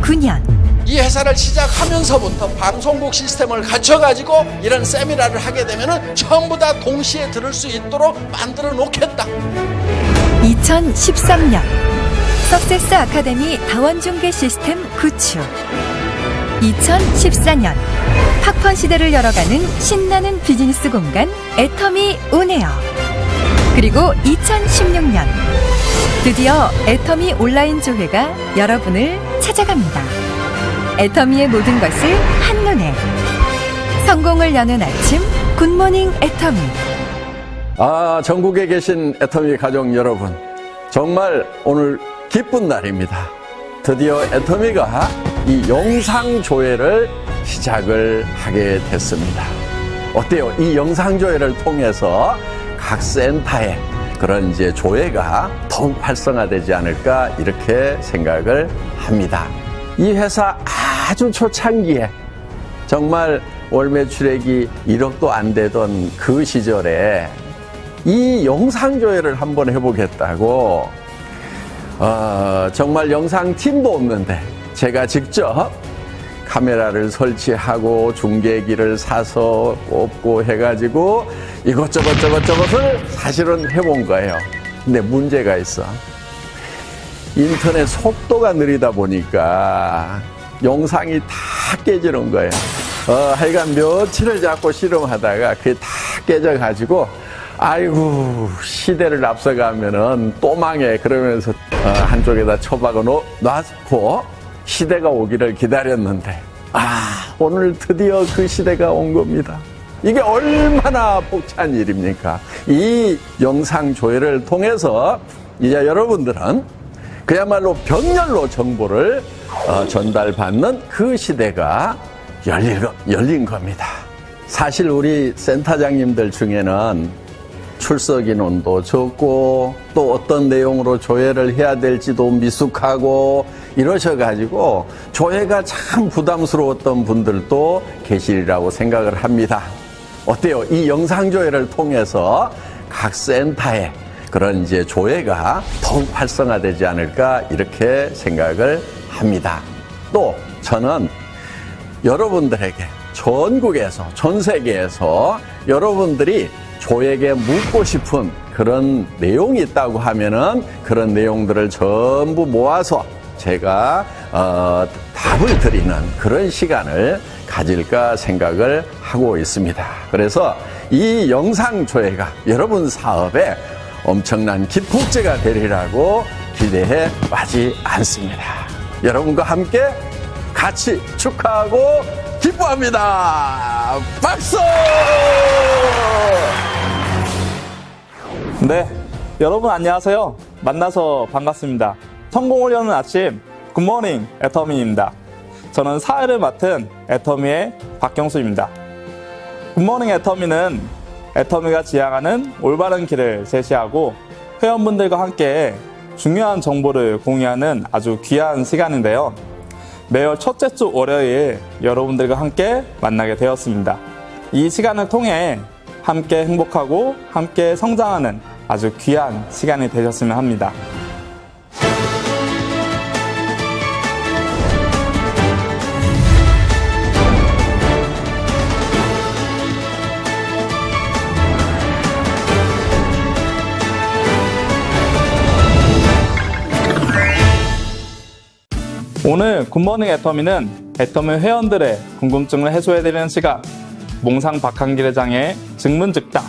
2009년 이 회사를 시작하면서부터 방송국 시스템을 갖춰가지고 이런 세미나를 하게 되면은 전부 다 동시에 들을 수 있도록 만들어 놓겠다. 2013년 석세스 아카데미 다원중계 시스템 구축. 2014년 팝콘 시대를 열어가는 신나는 비즈니스 공간 애터미 온에어. 그리고 2016년 드디어 애터미 온라인 조회가 여러분을 찾아갑니다. 애터미의 모든 것을 한눈에. 성공을 여는 아침 굿모닝 애터미. 전국에 계신 애터미 가족 여러분, 정말 오늘 기쁜 날입니다. 드디어 애터미가 이 영상 조회를 시작을 하게 됐습니다. 어때요? 이 영상 조회를 통해서 각 센터에 그런 이제 조회가 더욱 활성화되지 않을까 이렇게 생각을 합니다. 이 회사 아주 초창기에 정말 월 매출액이 1억도 안 되던 그 시절에 이 영상 조회를 한번 해보겠다고 정말 영상팀도 없는데 제가 직접 카메라를 설치하고 중계기를 사서 꼽고 해가지고 이것저것을 사실은 해본 거예요. 근데 문제가 있어. 인터넷 속도가 느리다 보니까 영상이 다 깨지는 거예요. 하여간 며칠을 자꾸 실험하다가 그게 다 깨져가지고 아이고 시대를 앞서가면은 또 망해 그러면서 한쪽에다 처박아 놨고 시대가 오기를 기다렸는데 오늘 드디어 그 시대가 온 겁니다. 이게 얼마나 벅찬 일입니까? 이 영상 조회를 통해서 이제 여러분들은 그야말로 병렬로 정보를 전달받는 그 시대가 열린 겁니다. 사실 우리 센터장님들 중에는 출석 인원도 적고 또 어떤 내용으로 조회를 해야 될지도 미숙하고 이러셔가지고 조회가 참 부담스러웠던 분들도 계시리라고 생각을 합니다. 어때요? 이 영상 조회를 통해서 각 센터에 그런 이제 조회가 더욱 활성화되지 않을까 이렇게 생각을 합니다. 또 저는 여러분들에게 전국에서 전 세계에서 여러분들이 조에게 묻고 싶은 그런 내용이 있다고 하면은 그런 내용들을 전부 모아서 제가 답을 드리는 그런 시간을 가질까 생각을 하고 있습니다. 그래서 이 영상 조회가 여러분 사업에 엄청난 기폭제가 되리라고 기대해 마지 않습니다. 여러분과 함께 같이 축하하고 기뻐합니다. 박수! 네, 여러분 안녕하세요. 만나서 반갑습니다. 성공을 여는 아침 굿모닝 애터미입니다. 저는 사회를 맡은 애터미의 박경수입니다. 굿모닝 애터미는 애터미가 지향하는 올바른 길을 제시하고 회원분들과 함께 중요한 정보를 공유하는 아주 귀한 시간인데요. 매월 첫째 주 월요일 여러분들과 함께 만나게 되었습니다. 이 시간을 통해 함께 행복하고 함께 성장하는 아주 귀한 시간이 되셨으면 합니다. 오늘 굿모닝 애터미는 애터미 회원들의 궁금증을 해소해드리는 시간, 몽상 박한길회장의 증문즉답.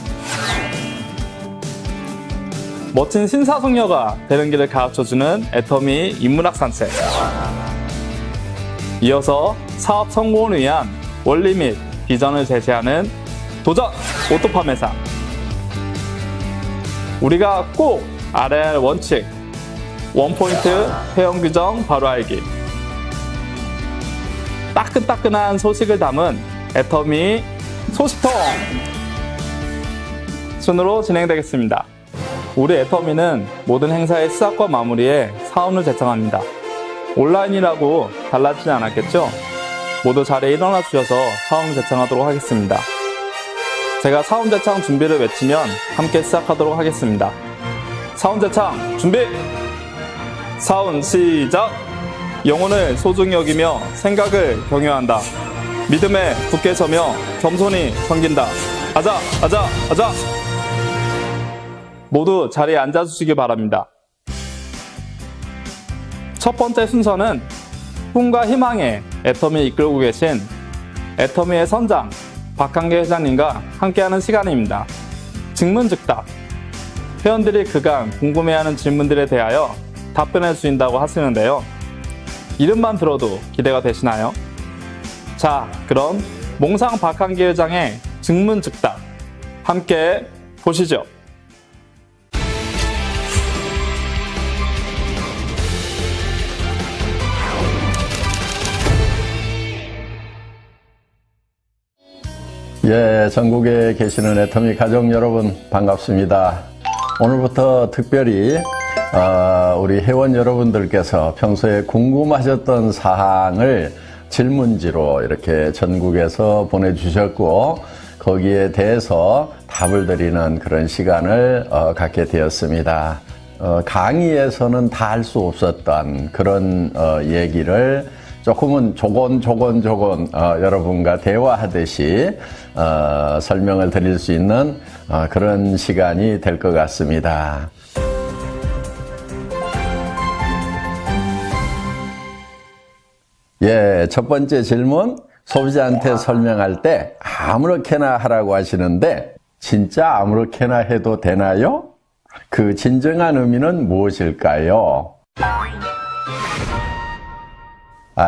멋진 신사숙녀가 되는 길을 가르쳐주는 애터미 인문학 산책. 이어서 사업 성공을 위한 원리 및 비전을 제시하는 도전 오토팜 회사. 우리가 꼭 알아야 할 원칙, 원포인트 회원 규정 바로 알기. 따끈따끈한 소식을 담은 애터미 소식통 순으로 진행되겠습니다. 우리 애터미는 모든 행사의 시작과 마무리에 사원을 제청합니다. 온라인이라고 달라지지 않았겠죠? 모두 자리에 일어나 주셔서 사원 제청하도록 하겠습니다. 제가 사원 제청 준비를 외치면 함께 시작하도록 하겠습니다. 사원 제청 준비! 사원 시작! 영혼을 소중히 여기며 생각을 경유한다. 믿음에 굳게 서며 겸손히 섬긴다. 아자, 아자, 아자! 모두 자리에 앉아주시기 바랍니다. 첫 번째 순서는 꿈과 희망의 애터미 이끌고 계신 애터미의 선장 박한계 회장님과 함께하는 시간입니다. 직문즉답. 회원들이 그간 궁금해하는 질문들에 대하여 답변해 주신다고 하시는데요. 이름만 들어도 기대가 되시나요? 자, 그럼 몽상 박한계 회장의 직문즉답 함께 보시죠. 예, 전국에 계시는 애터미 가족 여러분 반갑습니다. 오늘부터 특별히 우리 회원 여러분들께서 평소에 궁금하셨던 사항을 질문지로 이렇게 전국에서 보내주셨고 거기에 대해서 답을 드리는 그런 시간을 갖게 되었습니다. 강의에서는 다 할 수 없었던 그런 얘기를 조금은 조곤 여러분과 대화하듯이 설명을 드릴 수 있는 그런 시간이 될 것 같습니다. 예, 첫 번째 질문. 소비자한테 설명할 때 아무렇게나 하라고 하시는데 진짜 아무렇게나 해도 되나요? 그 진정한 의미는 무엇일까요?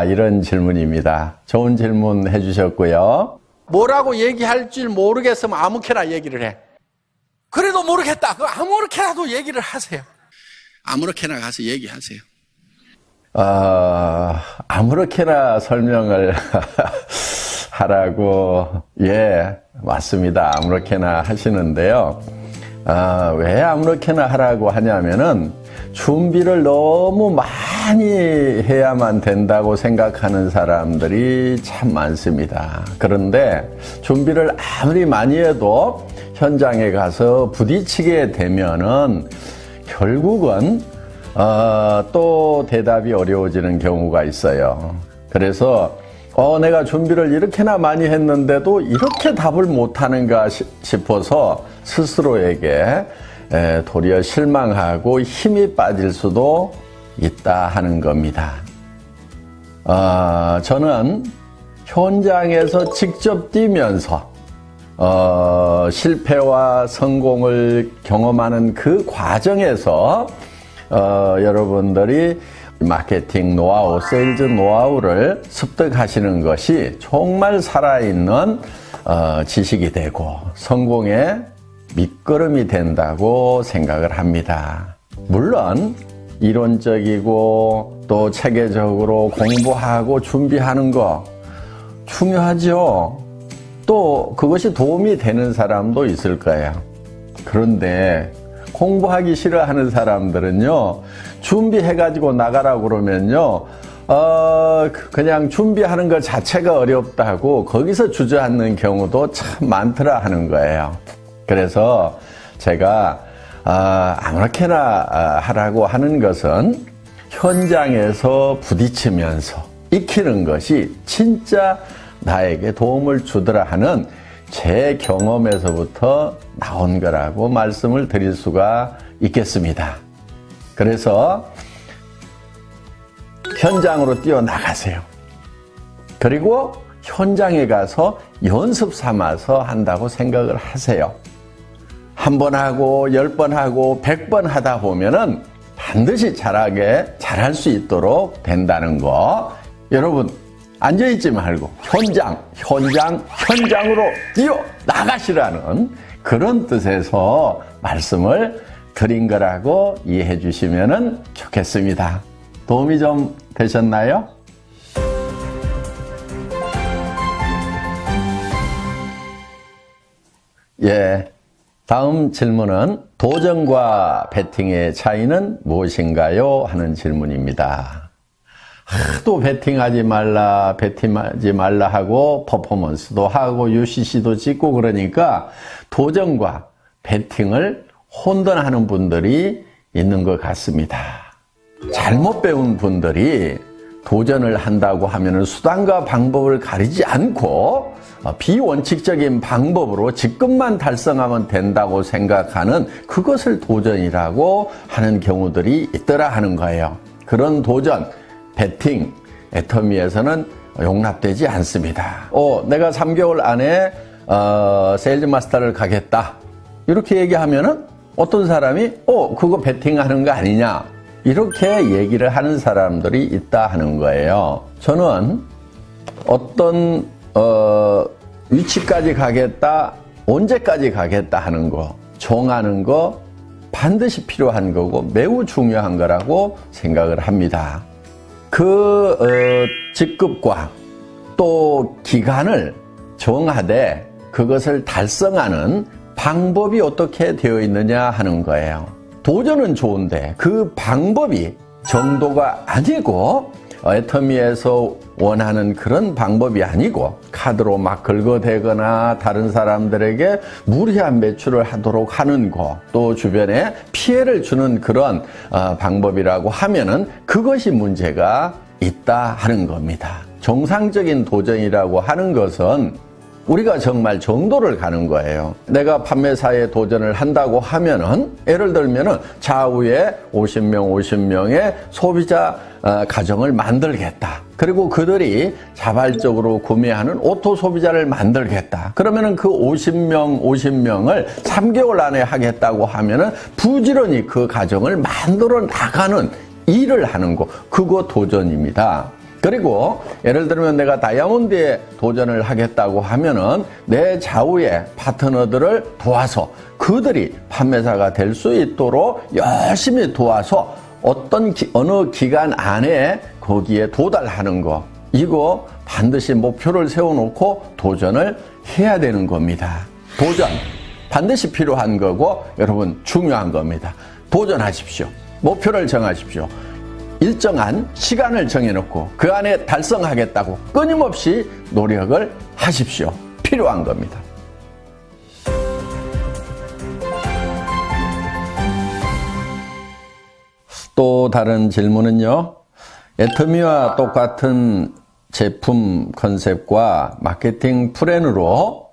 이런 질문입니다. 좋은 질문 해주셨고요. 뭐라고 얘기할 줄 모르겠으면 아무렇게나 얘기를 해. 그래도 모르겠다. 그 아무렇게나도 얘기를 하세요. 아무렇게나 가서 얘기하세요. 아무렇게나 설명을 하라고, 예, 맞습니다. 아무렇게나 하시는데요. 왜 아무렇게나 하라고 하냐면은 준비를 너무 많이 해야만 된다고 생각하는 사람들이 참 많습니다. 그런데 준비를 아무리 많이 해도 현장에 가서 부딪히게 되면은 결국은 또 대답이 어려워지는 경우가 있어요. 그래서 내가 준비를 이렇게나 많이 했는데도 이렇게 답을 못하는가 싶어서 스스로에게 도리어 실망하고 힘이 빠질 수도 있다 하는 겁니다. 저는 현장에서 직접 뛰면서 실패와 성공을 경험하는 그 과정에서 여러분들이 마케팅 노하우, 세일즈 노하우를 습득하시는 것이 정말 살아있는 지식이 되고 성공의 밑거름이 된다고 생각을 합니다. 물론 이론적이고 또 체계적으로 공부하고 준비하는 거 중요하죠. 또 그것이 도움이 되는 사람도 있을 거예요. 그런데 공부하기 싫어하는 사람들은요, 준비해가지고 나가라고 그러면요, 그냥 준비하는 것 자체가 어렵다고 거기서 주저앉는 경우도 참 많더라 하는 거예요. 그래서 제가 아무렇게나 하라고 하는 것은 현장에서 부딪히면서 익히는 것이 진짜 나에게 도움을 주더라 하는 제 경험에서부터 나온 거라고 말씀을 드릴 수가 있겠습니다. 그래서 현장으로 뛰어나가세요. 그리고 현장에 가서 연습 삼아서 한다고 생각을 하세요. 한 번 하고 10번 하고 100번 하다 보면은 반드시 잘할 수 있도록 된다는 거. 여러분 앉아있지 말고 현장으로 뛰어나가시라는 그런 뜻에서 말씀을 드린 거라고 이해해 주시면 좋겠습니다. 도움이 좀 되셨나요? 예. 다음 질문은 도전과 배팅의 차이는 무엇인가요? 하는 질문입니다. 하도 배팅하지 말라 하고 퍼포먼스도 하고 UCC도 찍고 그러니까 도전과 배팅을 혼돈하는 분들이 있는 것 같습니다. 잘못 배운 분들이 도전을 한다고 하면 수단과 방법을 가리지 않고 비원칙적인 방법으로 직급만 달성하면 된다고 생각하는 그것을 도전이라고 하는 경우들이 있더라 하는 거예요. 그런 도전, 베팅, 애터미에서는 용납되지 않습니다. 내가 3개월 안에 세일즈 마스터를 가겠다. 이렇게 얘기하면은 어떤 사람이 그거 베팅하는 거 아니냐. 이렇게 얘기를 하는 사람들이 있다 하는 거예요. 저는 어떤 위치까지 가겠다, 언제까지 가겠다 하는 거, 정하는 거 반드시 필요한 거고 매우 중요한 거라고 생각을 합니다. 그 직급과 또 기간을 정하되 그것을 달성하는 방법이 어떻게 되어 있느냐 하는 거예요. 도전은 좋은데 그 방법이 정도가 아니고 애터미에서 원하는 그런 방법이 아니고 카드로 막 긁어대거나 다른 사람들에게 무리한 매출을 하도록 하는 거, 또 주변에 피해를 주는 그런 방법이라고 하면은 그것이 문제가 있다 하는 겁니다. 정상적인 도전이라고 하는 것은 우리가 정말 정도를 가는 거예요. 내가 판매사에 도전을 한다고 하면은 예를 들면은 좌우에 50명의 소비자 가정을 만들겠다. 그리고 그들이 자발적으로 구매하는 오토 소비자를 만들겠다. 그러면은 그 50명을 3개월 안에 하겠다고 하면은 부지런히 그 가정을 만들어 나가는 일을 하는 거, 그거 도전입니다. 그리고 예를 들면 내가 다이아몬드에 도전을 하겠다고 하면은 내 좌우의 파트너들을 도와서 그들이 판매사가 될 수 있도록 열심히 도와서 어느 기간 안에 거기에 도달하는 거, 이거 반드시 목표를 세워놓고 도전을 해야 되는 겁니다. 도전 반드시 필요한 거고 여러분 중요한 겁니다. 도전하십시오. 목표를 정하십시오. 일정한 시간을 정해놓고 그 안에 달성하겠다고 끊임없이 노력을 하십시오. 필요한 겁니다. 또 다른 질문은요. 애터미와 똑같은 제품 컨셉과 마케팅 플랜으로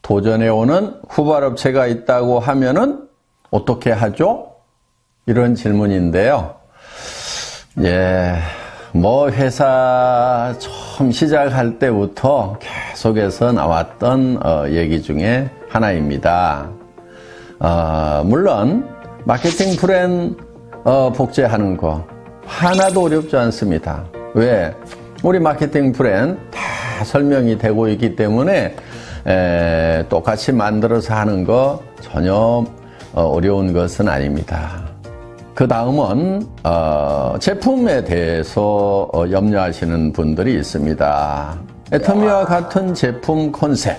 도전해오는 후발업체가 있다고 하면은 어떻게 하죠? 이런 질문인데요. 회사 처음 시작할 때부터 계속해서 나왔던 얘기 중에 하나입니다. 물론 마케팅 플랜 복제하는 거 하나도 어렵지 않습니다. 왜? 우리 마케팅 플랜 다 설명이 되고 있기 때문에 똑같이 만들어서 하는 거 전혀 어려운 것은 아닙니다. 그 다음은 제품에 대해서 염려하시는 분들이 있습니다. 애터미와 같은 제품 컨셉,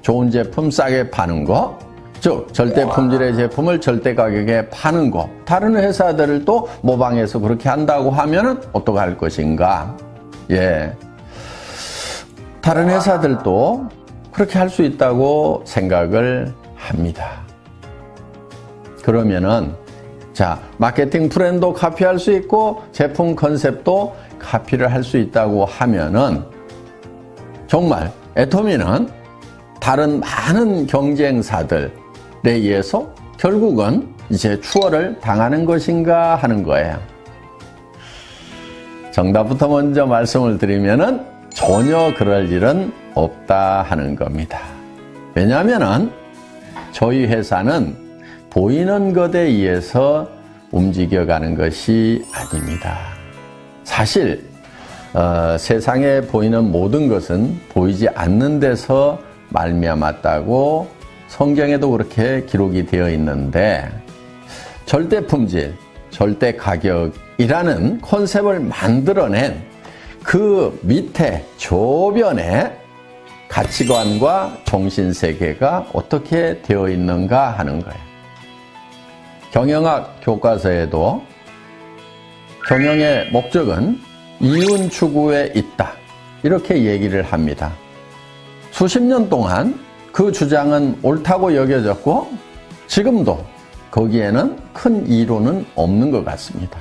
좋은 제품 싸게 파는 거, 즉 절대 품질의 제품을 절대 가격에 파는 거, 다른 회사들을 또 모방해서 그렇게 한다고 하면은 어떻게 할 것인가? 다른 회사들도 그렇게 할 수 있다고 생각을 합니다. 그러면은 마케팅 플랜도 카피할 수 있고 제품 컨셉도 카피를 할 수 있다고 하면은 정말 애터미는 다른 많은 경쟁사들에 의해서 결국은 이제 추월을 당하는 것인가 하는 거예요. 정답부터 먼저 말씀을 드리면은 전혀 그럴 일은 없다 하는 겁니다. 왜냐하면은 저희 회사는 보이는 것에 의해서 움직여가는 것이 아닙니다. 사실 세상에 보이는 모든 것은 보이지 않는 데서 말미암았다고 성경에도 그렇게 기록이 되어 있는데 절대 품질, 절대 가격이라는 컨셉을 만들어낸 그 밑에 조변에 가치관과 정신세계가 어떻게 되어 있는가 하는 거예요. 경영학 교과서에도 경영의 목적은 이윤 추구에 있다. 이렇게 얘기를 합니다. 수십 년 동안 그 주장은 옳다고 여겨졌고 지금도 거기에는 큰 이론은 없는 것 같습니다.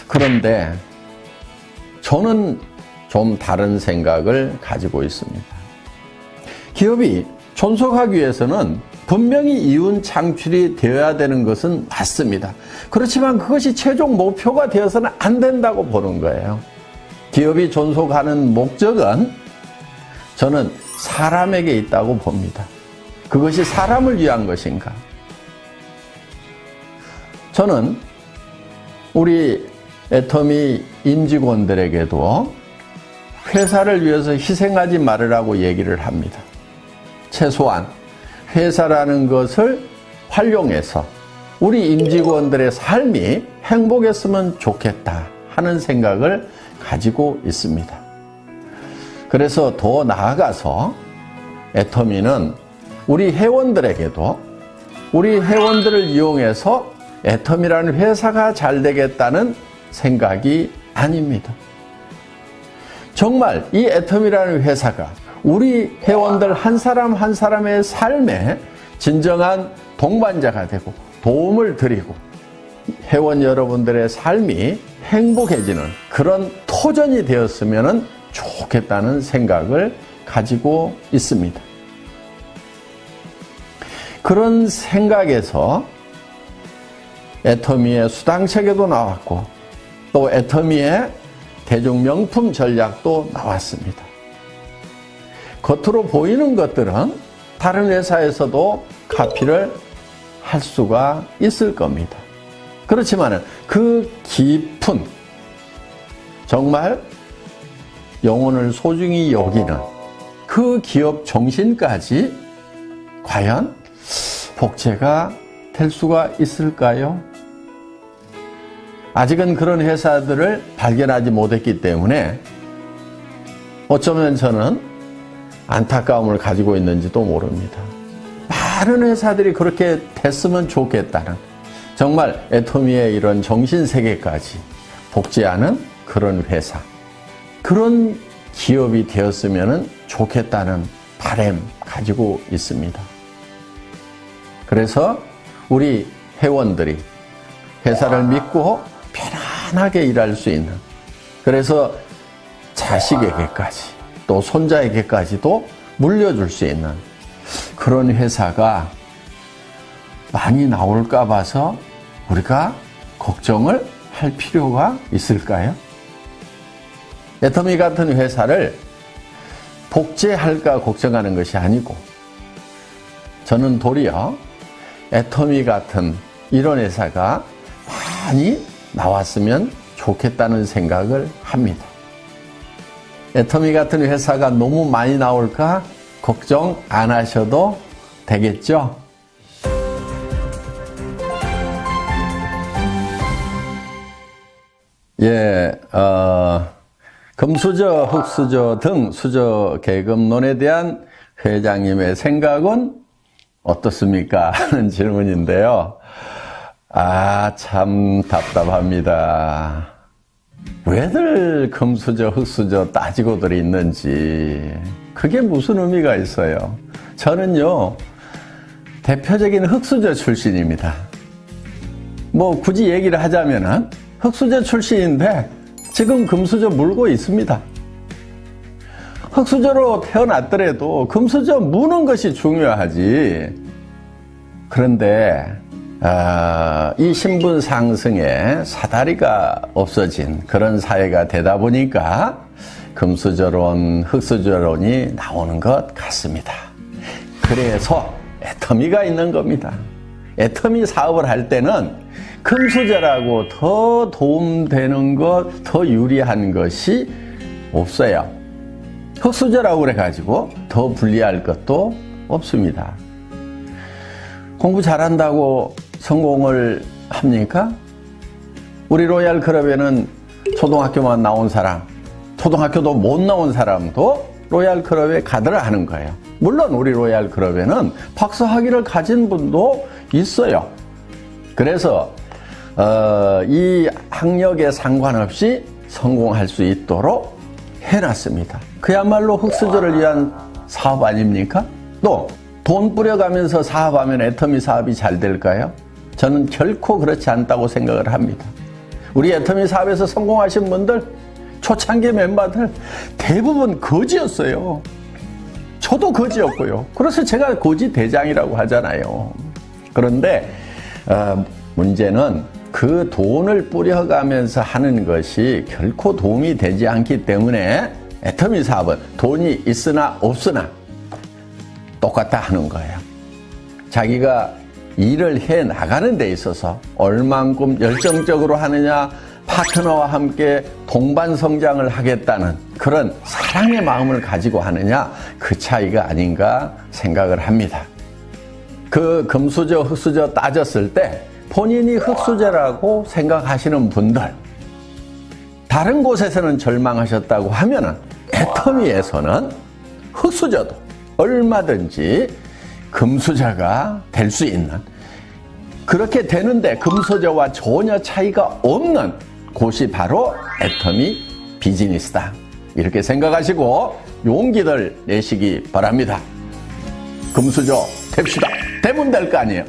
그런데 저는 좀 다른 생각을 가지고 있습니다. 기업이 존속하기 위해서는 분명히 이윤 창출이 되어야 되는 것은 맞습니다. 그렇지만 그것이 최종 목표가 되어서는 안 된다고 보는 거예요. 기업이 존속하는 목적은 저는 사람에게 있다고 봅니다. 그것이 사람을 위한 것인가? 저는 우리 애터미 임직원들에게도 회사를 위해서 희생하지 말으라고 얘기를 합니다. 최소한 회사라는 것을 활용해서 우리 임직원들의 삶이 행복했으면 좋겠다 하는 생각을 가지고 있습니다. 그래서 더 나아가서 애터미는 우리 회원들에게도 우리 회원들을 이용해서 애터미라는 회사가 잘 되겠다는 생각이 아닙니다. 정말 이 애터미라는 회사가 우리 회원들 한 사람 한 사람의 삶에 진정한 동반자가 되고 도움을 드리고 회원 여러분들의 삶이 행복해지는 그런 토전이 되었으면 좋겠다는 생각을 가지고 있습니다. 그런 생각에서 애터미의 수당책에도 나왔고 또 애터미의 대중명품 전략도 나왔습니다. 겉으로 보이는 것들은 다른 회사에서도 카피를 할 수가 있을 겁니다. 그렇지만 그 깊은 정말 영혼을 소중히 여기는 그 기업 정신까지 과연 복제가 될 수가 있을까요? 아직은 그런 회사들을 발견하지 못했기 때문에 어쩌면 저는 안타까움을 가지고 있는지도 모릅니다. 많은 회사들이 그렇게 됐으면 좋겠다는 정말 애터미의 이런 정신세계까지 복제하는 그런 회사, 그런 기업이 되었으면 좋겠다는 바람 가지고 있습니다. 그래서 우리 회원들이 회사를 믿고 편안하게 일할 수 있는, 그래서 자식에게까지 또 손자에게까지도 물려줄 수 있는 그런 회사가 많이 나올까 봐서 우리가 걱정을 할 필요가 있을까요? 애터미 같은 회사를 복제할까 걱정하는 것이 아니고 저는 도리어 애터미 같은 이런 회사가 많이 나왔으면 좋겠다는 생각을 합니다. 애터미 같은 회사가 너무 많이 나올까 걱정 안 하셔도 되겠죠? 예, 금수저, 흑수저 등 수저 계급론에 대한 회장님의 생각은 어떻습니까? 하는 질문인데요. 참 답답합니다. 왜들 금수저, 흑수저 따지고들 있는지 그게 무슨 의미가 있어요? 저는요, 대표적인 흑수저 출신입니다. 뭐 굳이 얘기를 하자면은 흑수저 출신인데 지금 금수저 물고 있습니다. 흑수저로 태어났더라도 금수저 무는 것이 중요하지. 그런데 이 신분 상승에 사다리가 없어진 그런 사회가 되다 보니까 금수저론, 흑수저론이 나오는 것 같습니다. 그래서 애터미가 있는 겁니다. 애터미 사업을 할 때는 금수저라고 더 도움되는 것, 더 유리한 것이 없어요. 흑수저라고 그래가지고 더 불리할 것도 없습니다. 공부 잘한다고 성공을 합니까? 우리 로얄 클럽에는 초등학교만 나온 사람, 초등학교도 못 나온 사람도 로얄 클럽에 가더라 하는 거예요. 물론 우리 로얄 클럽에는 박사 학위를 가진 분도 있어요. 그래서 이 학력에 상관없이 성공할 수 있도록 해놨습니다. 그야말로 흑수저를 위한 사업 아닙니까? 또 돈 뿌려가면서 사업하면 애터미 사업이 잘 될까요? 저는 결코 그렇지 않다고 생각을 합니다. 우리 애터미 사업에서 성공하신 분들 초창기 멤버들 대부분 거지였어요. 저도 거지였고요. 그래서 제가 거지 대장이라고 하잖아요. 그런데 문제는 그 돈을 뿌려가면서 하는 것이 결코 도움이 되지 않기 때문에 애터미 사업은 돈이 있으나 없으나 똑같다 하는 거예요. 자기가 일을 해 나가는 데 있어서 얼만큼 열정적으로 하느냐, 파트너와 함께 동반 성장을 하겠다는 그런 사랑의 마음을 가지고 하느냐, 그 차이가 아닌가 생각을 합니다. 그 금수저, 흙수저 따졌을 때 본인이 흙수저라고 생각하시는 분들, 다른 곳에서는 절망하셨다고 하면은 애터미에서는 흙수저도 얼마든지 금수저가 될 수 있는, 그렇게 되는데 금수저와 전혀 차이가 없는 곳이 바로 애터미 비즈니스다. 이렇게 생각하시고 용기를 내시기 바랍니다. 금수저 됩시다. 되면 될 거 아니에요.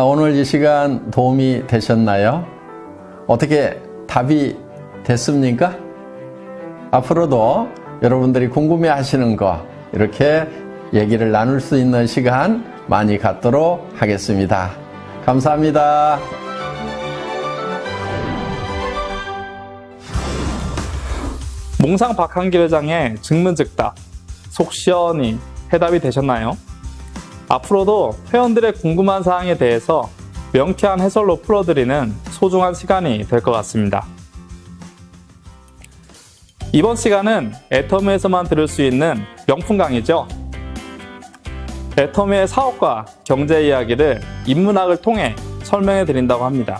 오늘 이 시간 도움이 되셨나요? 어떻게 답이 됐습니까? 앞으로도 여러분들이 궁금해 하시는 거 이렇게 얘기를 나눌 수 있는 시간 많이 갖도록 하겠습니다. 감사합니다. 몽상 박한길 회장의 증문즉답 속 시원히 해답이 되셨나요? 앞으로도 회원들의 궁금한 사항에 대해서 명쾌한 해설로 풀어드리는 소중한 시간이 될 것 같습니다. 이번 시간은 애터미에서만 들을 수 있는 명품 강의죠. 애터미의 사업과 경제 이야기를 인문학을 통해 설명해 드린다고 합니다.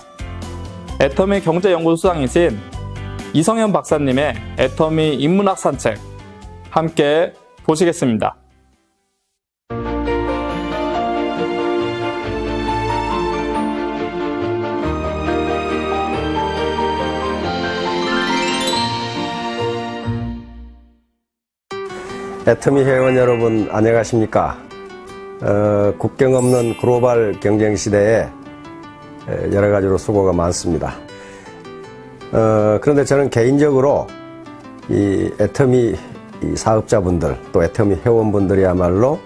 애터미 경제연구소장이신 이성현 박사님의 애터미 인문학 산책 함께 보시겠습니다. 애터미 회원 여러분 안녕하십니까? 국경 없는 글로벌 경쟁 시대에 여러 가지로 수고가 많습니다. 그런데 저는 개인적으로 이 애터미 사업자분들 또 애터미 회원분들이야말로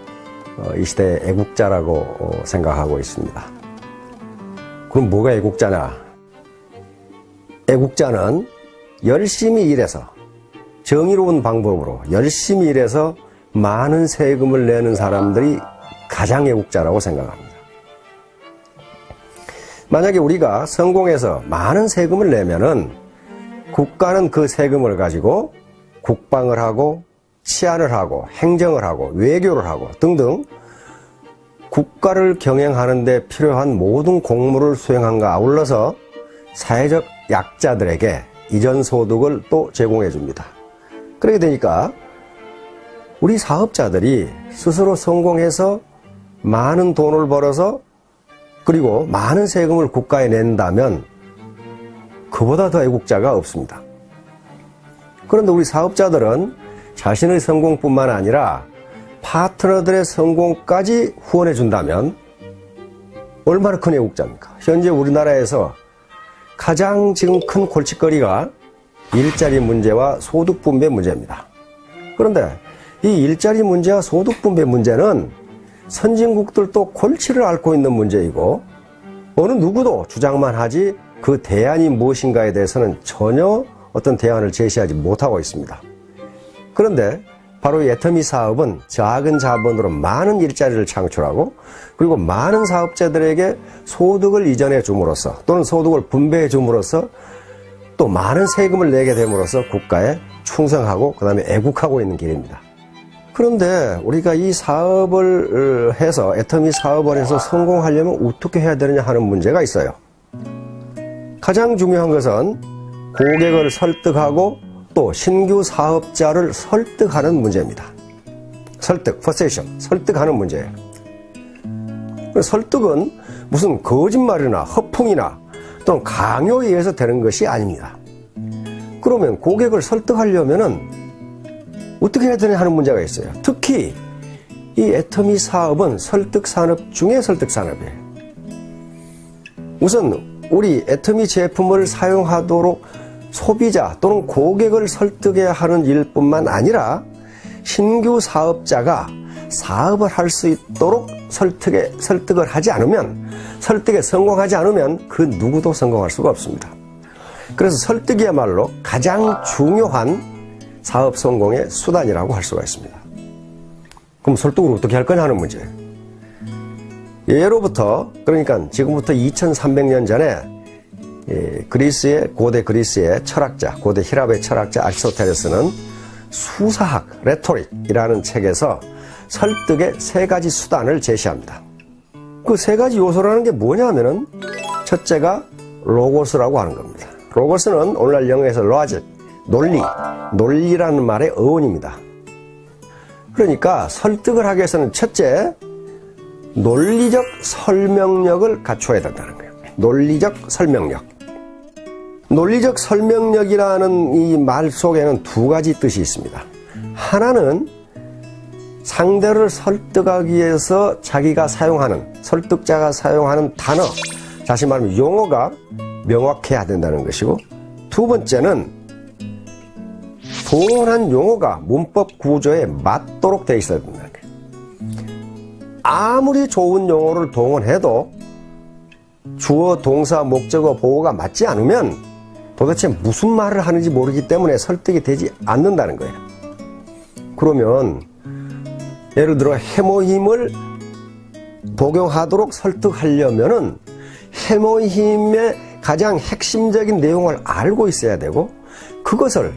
이 시대의 애국자라고 생각하고 있습니다. 그럼 뭐가 애국자냐? 애국자는 열심히 일해서 정의로운 방법으로 열심히 일해서 많은 세금을 내는 사람들이 가장 애국자라고 생각합니다. 만약에 우리가 성공해서 많은 세금을 내면은 국가는 그 세금을 가지고 국방을 하고 치안을 하고 행정을 하고 외교를 하고 등등 국가를 경영하는 데 필요한 모든 공무를 수행함과 아울러서 사회적 약자들에게 이전 소득을 또 제공해 줍니다. 그렇게 되니까 우리 사업자들이 스스로 성공해서 많은 돈을 벌어서 그리고 많은 세금을 국가에 낸다면 그보다 더 애국자가 없습니다. 그런데 우리 사업자들은 자신의 성공뿐만 아니라 파트너들의 성공까지 후원해 준다면 얼마나 큰 애국자입니까? 현재 우리나라에서 가장 지금 큰 골칫거리가 일자리 문제와 소득 분배 문제입니다. 그런데 이 일자리 문제와 소득 분배 문제는 선진국들도 골치를 앓고 있는 문제이고 어느 누구도 주장만 하지 그 대안이 무엇인가에 대해서는 전혀 어떤 대안을 제시하지 못하고 있습니다. 그런데 바로 이 애터미 사업은 작은 자본으로 많은 일자리를 창출하고 그리고 많은 사업자들에게 소득을 이전해 줌으로써 또는 소득을 분배해 줌으로써 또 많은 세금을 내게 됨으로써 국가에 충성하고 그 다음에 애국하고 있는 길입니다. 그런데 우리가 이 사업을 해서 애터미 사업을 해서 성공하려면 어떻게 해야 되느냐 하는 문제가 있어요. 가장 중요한 것은 고객을 설득하고 또 신규 사업자를 설득하는 문제입니다. 설득, 퍼세이션, 설득하는 문제예요. 설득은 무슨 거짓말이나 허풍이나 또는 강요에 의해서 되는 것이 아닙니다. 그러면 고객을 설득하려면은 어떻게 해야 되냐 하는 문제가 있어요. 특히 이 애터미 사업은 설득 산업 중에 설득 산업이에요. 우선 우리 애터미 제품을 사용하도록 소비자 또는 고객을 설득해야 하는 일뿐만 아니라 신규 사업자가 사업을 할 수 있도록 설득을 하지 않으면, 설득에 성공하지 않으면 그 누구도 성공할 수가 없습니다. 그래서 설득이야말로 가장 중요한 사업 성공의 수단이라고 할 수가 있습니다. 그럼 설득을 어떻게 할 거냐 하는 문제. 예로부터, 그러니까 지금부터 2300년 전에 고대 그리스의 철학자, 고대 히랍의 철학자 아리스토텔레스는 수사학, 레토릭이라는 책에서 설득의 3가지 수단을 제시합니다. 그 3가지 요소라는 게 뭐냐면은 첫째가 로고스라고 하는 겁니다. 로고스는 오늘날 영어에서 로직, 논리라는 말의 어원입니다. 그러니까 설득을 하기 위해서는 첫째, 논리적 설명력을 갖춰야 된다는 거예요. 논리적 설명력. 논리적 설명력이라는 이 말 속에는 2가지 뜻이 있습니다. 하나는 상대를 설득하기 위해서 자기가 사용하는, 설득자가 사용하는 단어, 다시 말하면 용어가 명확해야 된다는 것이고, 2번째는 동원한 용어가 문법 구조에 맞도록 되어 있어야 된다는 거예요. 아무리 좋은 용어를 동원해도 주어, 동사, 목적어, 보어가 맞지 않으면 도대체 무슨 말을 하는지 모르기 때문에 설득이 되지 않는다는 거예요. 그러면 예를 들어 해모힘을 복용하도록 설득하려면은 해모힘의 가장 핵심적인 내용을 알고 있어야 되고, 그것을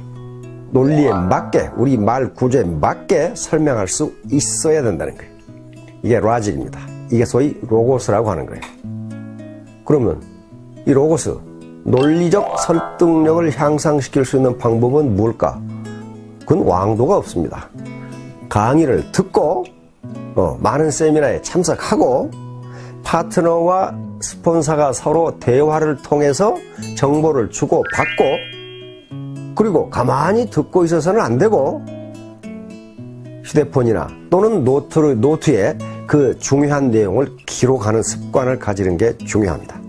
논리에 맞게, 우리 말 구조에 맞게 설명할 수 있어야 된다는 거예요. 이게 로직입니다. 이게 소위 로고스라고 하는 거예요. 그러면 이 로고스, 논리적 설득력을 향상시킬 수 있는 방법은 뭘까? 그건 왕도가 없습니다. 강의를 듣고 많은 세미나에 참석하고 파트너와 스폰서가 서로 대화를 통해서 정보를 주고받고, 그리고 가만히 듣고 있어서는 안 되고 휴대폰이나 또는 노트에 그 중요한 내용을 기록하는 습관을 가지는 게 중요합니다.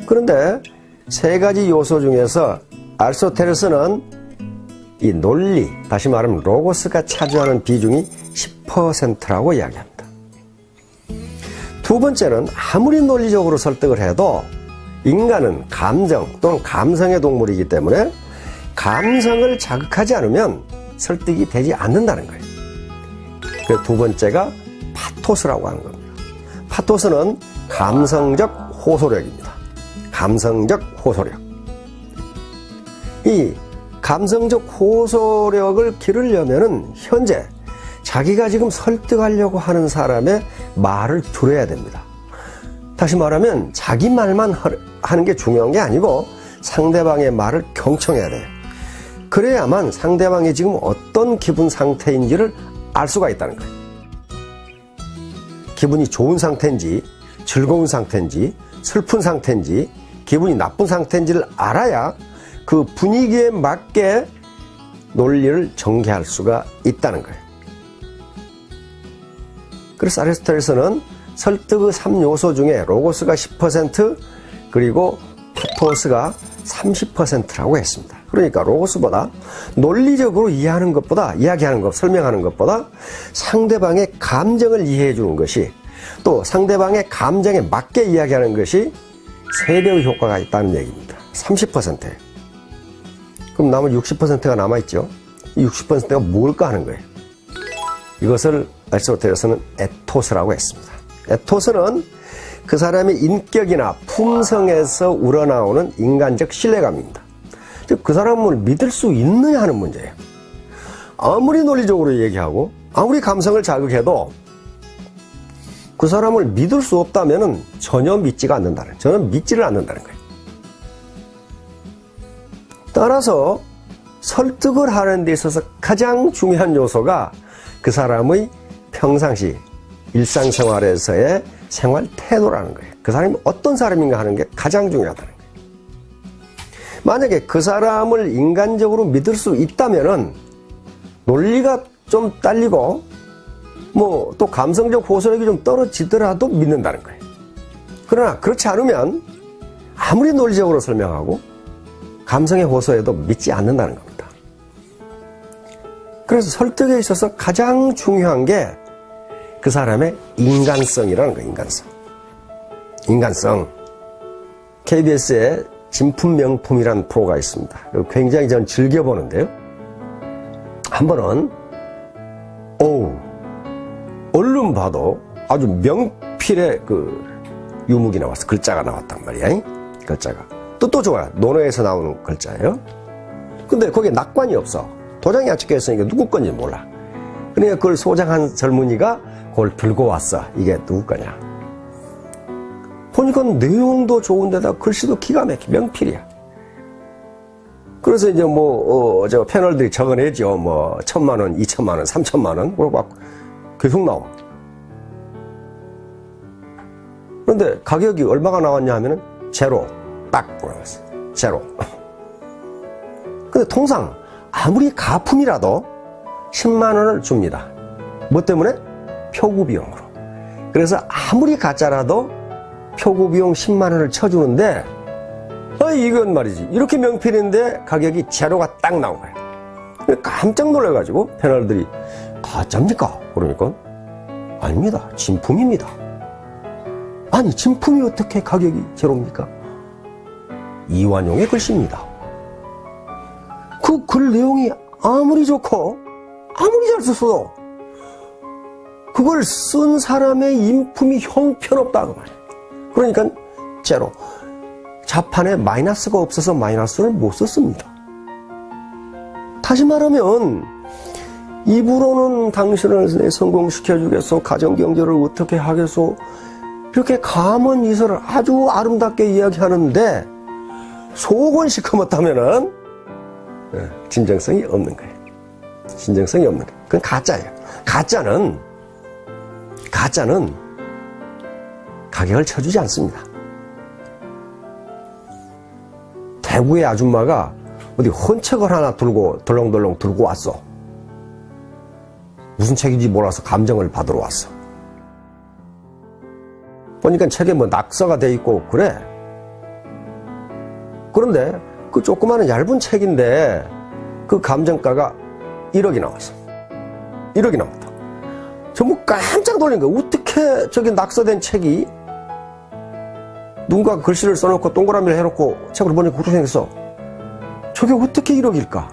그런데 3가지 요소 중에서 아리스토텔레스는 이 논리, 다시 말하면 로고스가 차지하는 비중이 10%라고 이야기합니다. 2번째는 아무리 논리적으로 설득을 해도 인간은 감정 또는 감성의 동물이기 때문에 감성을 자극하지 않으면 설득이 되지 않는다는 거예요. 그래서 2번째가 파토스라고 하는 겁니다. 파토스는 감성적 호소력입니다. 감성적 호소력. 이 감성적 호소력을 기르려면은 현재 자기가 지금 설득하려고 하는 사람의 말을 들어야 됩니다. 다시 말하면 자기 말만 하는 게 중요한 게 아니고 상대방의 말을 경청해야 돼요. 그래야만 상대방이 지금 어떤 기분 상태인지를 알 수가 있다는 거예요. 기분이 좋은 상태인지, 즐거운 상태인지, 슬픈 상태인지, 기분이 나쁜 상태인지를 알아야 그 분위기에 맞게 논리를 전개할 수가 있다는 거예요. 그래서 아리스토텔레스는 설득의 3요소 중에 로고스가 10%, 그리고 파토스가 30%라고 했습니다. 그러니까 로고스보다 논리적으로 이야기하는 것, 설명하는 것보다 상대방의 감정을 이해해 주는 것이, 또 상대방의 감정에 맞게 이야기하는 것이 3배의 효과가 있다는 얘기입니다. 30%. 그럼 남은 60%가 남아있죠. 이 60%가 뭘까 하는 거예요. 이것을 아리스토텔레스는 에토스라고 했습니다. 에토스는 그 사람의 인격이나 품성에서 우러나오는 인간적 신뢰감입니다. 즉, 그 사람을 믿을 수 있느냐 하는 문제예요. 아무리 논리적으로 얘기하고 아무리 감성을 자극해도 그 사람을 믿을 수 없다면 전혀 믿지를 않는다는 거예요. 따라서 설득을 하는 데 있어서 가장 중요한 요소가 그 사람의 평상시 일상생활에서의 생활 태도라는 거예요. 그 사람이 어떤 사람인가 하는 게 가장 중요하다는 거예요. 만약에 그 사람을 인간적으로 믿을 수 있다면은 논리가 좀 딸리고 또 감성적 호소력이 좀 떨어지더라도 믿는다는 거예요. 그러나 그렇지 않으면 아무리 논리적으로 설명하고 감성에 호소해도 믿지 않는다는 겁니다. 그래서 설득에 있어서 가장 중요한 게 그 사람의 인간성이라는 거예요. 인간성. KBS에 진품명품이라는 프로가 있습니다. 굉장히 저는 즐겨보는데요. 한 번은 얼른 봐도 아주 명필의 그 유목이 나왔어. 글자가 나왔단 말이야. 글자가. 뜻도 좋아요. 논어에서 나오는 글자예요. 근데 거기에 낙관이 없어. 도장이 안 찍혀있으니까 누구 건지 몰라. 그러니까 그걸 소장한 젊은이가 그걸 들고 왔어. 이게 누구 거냐. 보니까 내용도 좋은데다 글씨도 기가 막혀. 명필이야. 그래서 이제 저 패널들이 적어내죠. 1,000만 원, 2,000만 원, 3,000만 원. 그러고 계속 나와. 그런데 가격이 얼마가 나왔냐 하면은 제로. 딱 나왔어. 제로. 근데 통상 아무리 가품이라도 10만 원을 줍니다. 뭐 때문에? 표구 비용으로. 그래서 아무리 가짜라도 표구 비용 10만 원을 쳐주는데 이건 말이지. 이렇게 명필인데 가격이 제로가 딱 나온 거야. 깜짝 놀라가지고 패널들이 가짜입니까? 그러니까 아닙니다. 진품입니다. 아니 진품이 어떻게 가격이 제로입니까? 이완용의 글씨입니다. 그 글 내용이 아무리 좋고 아무리 잘 썼어도 그걸 쓴 사람의 인품이 형편없다 그 말이에요. 그러니까 제로. 자판에 마이너스가 없어서 마이너스를 못 썼습니다. 다시 말하면 입으로는 당신을 성공시켜주겠소, 가정경제를 어떻게 하겠소, 이렇게 감언 이설을 아주 아름답게 이야기하는데 속은 시커멓다면은 진정성이 없는 거예요. 진정성이 없는 거예요. 그건 가짜예요. 가짜는 가격을 쳐주지 않습니다. 대구의 아줌마가 어디 헌책을 하나 들고 덜렁덜렁 들고 왔어. 무슨 책인지 몰라서 감정을 받으러 왔어. 보니까 책에 낙서가 돼 있고 그래. 그런데 그 조그마한 얇은 책인데 그 감정가가 1억이 나왔어. 1억이 나왔다. 전부 깜짝 놀란 거야. 어떻게 저기 낙서된 책이 누군가 글씨를 써놓고 동그라미를 해놓고 책을 보니까 그렇게 생겼어. 저게 어떻게 1억일까?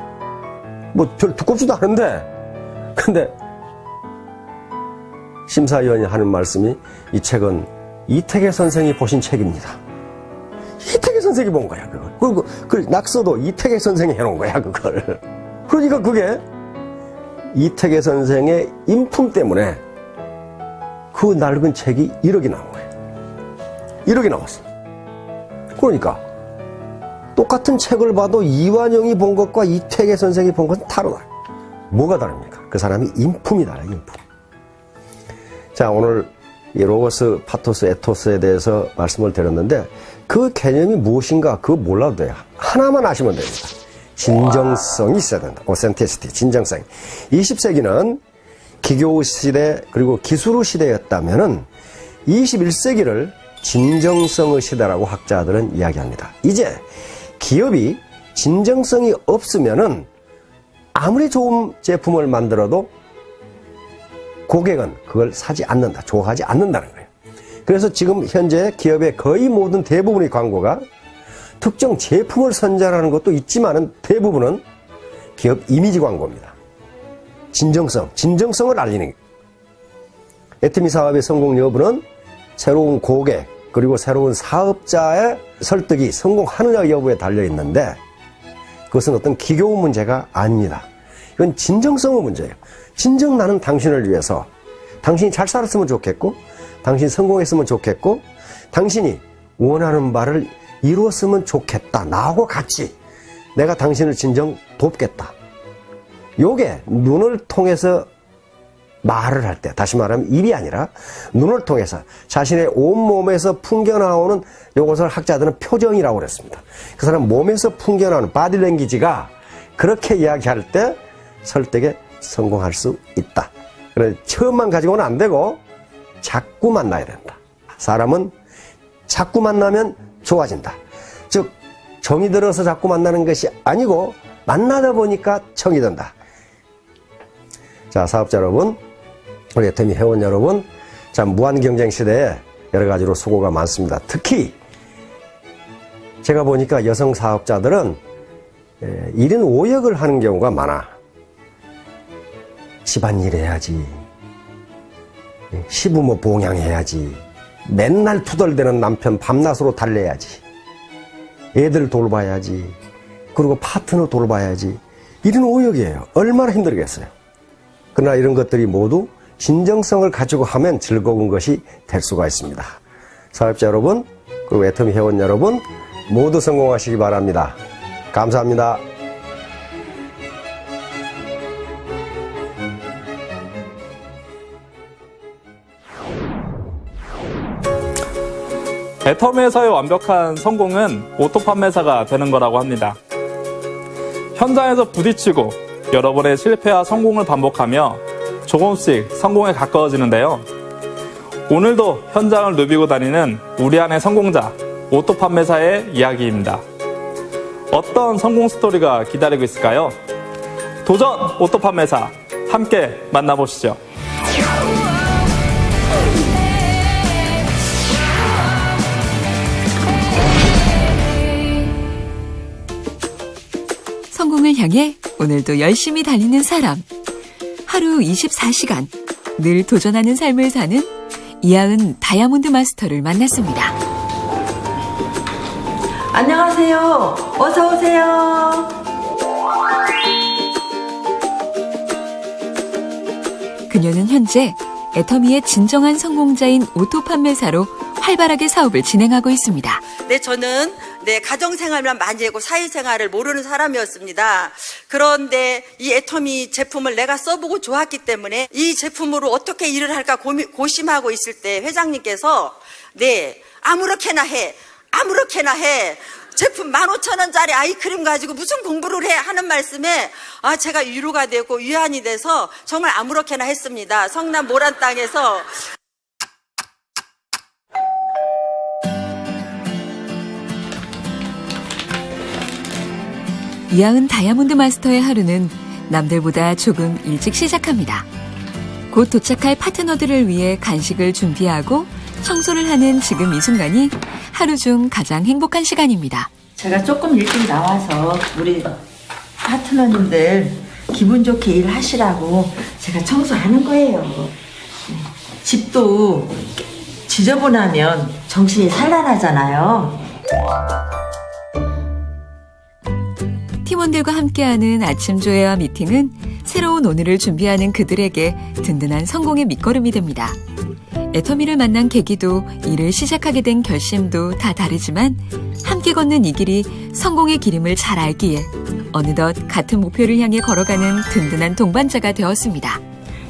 별 두껍지도 않은데. 근데 심사위원이 하는 말씀이 이 책은 이태계 선생이 보신 책입니다. 이태계 선생이 본 거야, 그걸. 그리고 그 낙서도 이태계 선생이 해놓은 거야, 그걸. 그러니까 그게 이태계 선생의 인품 때문에 그 낡은 책이 1억이 나온 거예요. 1억이 나왔어. 그러니까 똑같은 책을 봐도 이완용이 본 것과 이태계 선생이 본 것은 다르다. 뭐가 다릅니까? 그 사람이 인품이 달라요. 인품. 자, 오늘 이 로고스, 파토스, 에토스에 대해서 말씀을 드렸는데 그 개념이 무엇인가 그거 몰라도 돼요. 하나만 아시면 됩니다. 진정성이 있어야 된다. 오센티시티, 진정성. 20세기는 기교 시대 그리고 기술 시대였다면은 21세기를 진정성의 시대라고 학자들은 이야기합니다. 이제 기업이 진정성이 없으면은 아무리 좋은 제품을 만들어도 고객은 그걸 사지 않는다, 좋아하지 않는다는 거예요. 그래서 지금 현재 기업의 거의 모든 대부분의 광고가 특정 제품을 선전하는 것도 있지만은 대부분은 기업 이미지 광고입니다. 진정성을 알리는 거예요. 애터미 사업의 성공 여부는 새로운 고객 그리고 새로운 사업자의 설득이 성공하느냐 여부에 달려 있는데 그것은 어떤 기교 문제가 아닙니다. 이건 진정성의 문제예요. 진정 나는 당신을 위해서 당신이 잘 살았으면 좋겠고 당신이 성공했으면 좋겠고 당신이 원하는 바를 이루었으면 좋겠다. 나하고 같이 내가 당신을 진정 돕겠다. 요게 눈을 통해서 말을 할 때, 다시 말하면 입이 아니라 눈을 통해서 자신의 온몸에서 풍겨나오는 요것을 학자들은 표정이라고 그랬습니다. 그 사람 몸에서 풍겨나오는 바디랭귀지가 그렇게 이야기할 때 설득에 성공할 수 있다. 그래서 처음만 가지고는 안 되고 자꾸 만나야 된다. 사람은 자꾸 만나면 좋아진다. 즉 정이 들어서 자꾸 만나는 것이 아니고 만나다 보니까 정이 든다. 자, 사업자 여러분, 우리 애터미 회원 여러분, 자, 무한 경쟁 시대에 여러 가지로 수고가 많습니다. 특히 제가 보니까 여성 사업자들은 1인 5역을 하는 경우가 많아. 집안일 해야지, 시부모 봉양해야지, 맨날 투덜대는 남편 밤낮으로 달래야지, 애들 돌봐야지, 그리고 파트너 돌봐야지. 1인 5역이에요. 얼마나 힘들겠어요. 그러나 이런 것들이 모두 진정성을 가지고 하면 즐거운 것이 될 수가 있습니다. 사업자 여러분, 그리고 애터미 회원 여러분, 모두 성공하시기 바랍니다. 감사합니다. 애터미에서의 완벽한 성공은 오토 판매사가 되는 거라고 합니다. 현장에서 부딪히고 여러 번의 실패와 성공을 반복하며 조금씩 성공에 가까워지는데요. 오늘도 현장을 누비고 다니는 우리 안의 성공자, 오토 판매사의 이야기입니다. 어떤 성공 스토리가 기다리고 있을까요? 도전 오토 판매사, 함께 만나보시죠. 성공을 향해 오늘도 열심히 달리는 사람. 하루 24시간 늘 도전하는 삶을 사는 이하은 다이아몬드 마스터를 만났습니다. 안녕하세요. 어서 오세요. 그녀는 현재 애터미의 진정한 성공자인 오토 판매사로 활발하게 사업을 진행하고 있습니다. 네, 저는 가정생활만 많이 하고 사회생활을 모르는 사람이었습니다. 그런데 이 애터미 제품을 내가 써보고 좋았기 때문에 이 제품으로 어떻게 일을 할까 고심하고 있을 때 회장님께서 아무렇게나 해. 제품 15,000원짜리 아이크림 가지고 무슨 공부를 해 하는 말씀에 제가 위로가 되고 위안이 돼서 정말 아무렇게나 했습니다. 성남 모란 땅에서. 이하은 다이아몬드 마스터의 하루는 남들보다 조금 일찍 시작합니다. 곧 도착할 파트너들을 위해 간식을 준비하고 청소를 하는 지금 이 순간이 하루 중 가장 행복한 시간입니다. 제가 조금 일찍 나와서 우리 파트너님들 기분 좋게 일하시라고 제가 청소하는 거예요. 집도 지저분하면 정신이 산란하잖아요. 팀원들과 함께하는 아침 조회와 미팅은 새로운 오늘을 준비하는 그들에게 든든한 성공의 밑거름이 됩니다. 애터미를 만난 계기도 일을 시작하게 된 결심도 다 다르지만 함께 걷는 이 길이 성공의 길임을 잘 알기에 어느덧 같은 목표를 향해 걸어가는 든든한 동반자가 되었습니다.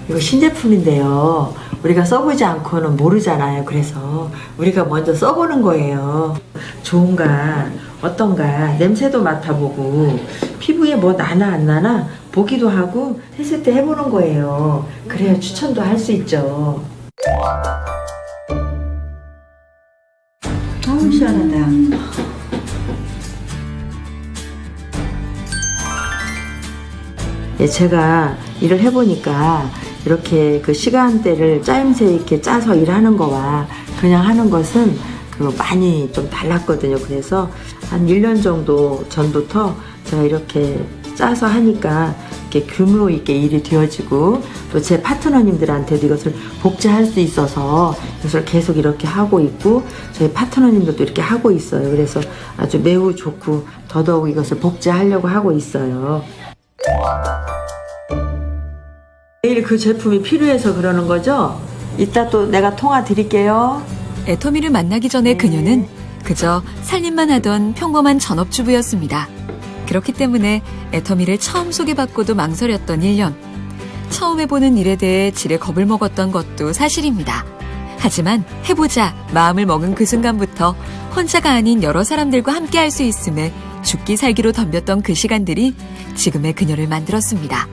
이거 신제품인데요. 우리가 써보지 않고는 모르잖아요. 그래서 우리가 먼저 써보는 거예요. 좋은가 어떤가 냄새도 맡아보고 피부에 뭐 나나 안 나나 보기도 하고 테스트 해보는 거예요. 그래야 추천도 할 수 있죠. 아우 시원하다. 제가 일을 해보니까 이렇게 그 시간대를 짜임새 있게 짜서 일하는 거와 그냥 하는 것은 많이 좀 달랐거든요. 그래서 한 1년 정도 전부터 제가 이렇게 짜서 하니까 이렇게 규모 있게 일이 되어지고 또 제 파트너님들한테도 이것을 복제할 수 있어서 이것을 계속 이렇게 하고 있고 저희 파트너님들도 이렇게 하고 있어요. 그래서 아주 매우 좋고 더더욱 이것을 복제하려고 하고 있어요. 내일 그 제품이 필요해서 그러는 거죠? 이따 또 내가 통화 드릴게요. 애터미를 만나기 전에 그녀는 그저 살림만 하던 평범한 전업주부였습니다. 그렇기 때문에 애터미를 처음 소개받고도 망설였던 1년. 처음 해보는 일에 대해 지레 겁을 먹었던 것도 사실입니다. 하지만 해보자 마음을 먹은 그 순간부터 혼자가 아닌 여러 사람들과 함께 할 수 있음에 죽기 살기로 덤볐던 그 시간들이 지금의 그녀를 만들었습니다.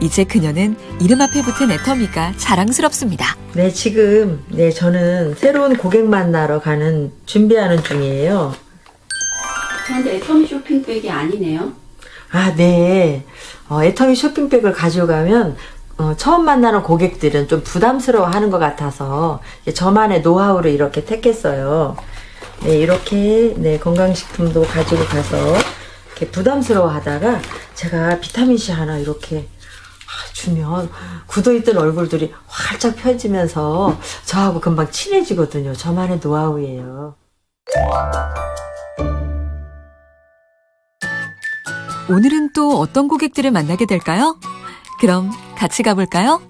이제 그녀는 이름 앞에 붙은 애터미가 자랑스럽습니다. 네, 지금 저는 새로운 고객 만나러 가는 준비하는 중이에요. 그런데 애터미 쇼핑백이 아니네요. 아, 네. 애터미 쇼핑백을 가져가면 처음 만나는 고객들은 좀 부담스러워 하는 것 같아서 저만의 노하우를 이렇게 택했어요. 네, 이렇게 건강식품도 가지고 가서 이렇게 부담스러워 하다가 제가 비타민C 하나 이렇게 주면 굳어있던 얼굴들이 활짝 펴지면서 저하고 금방 친해지거든요. 저만의 노하우예요. 오늘은 또 어떤 고객들을 만나게 될까요? 그럼 같이 가볼까요?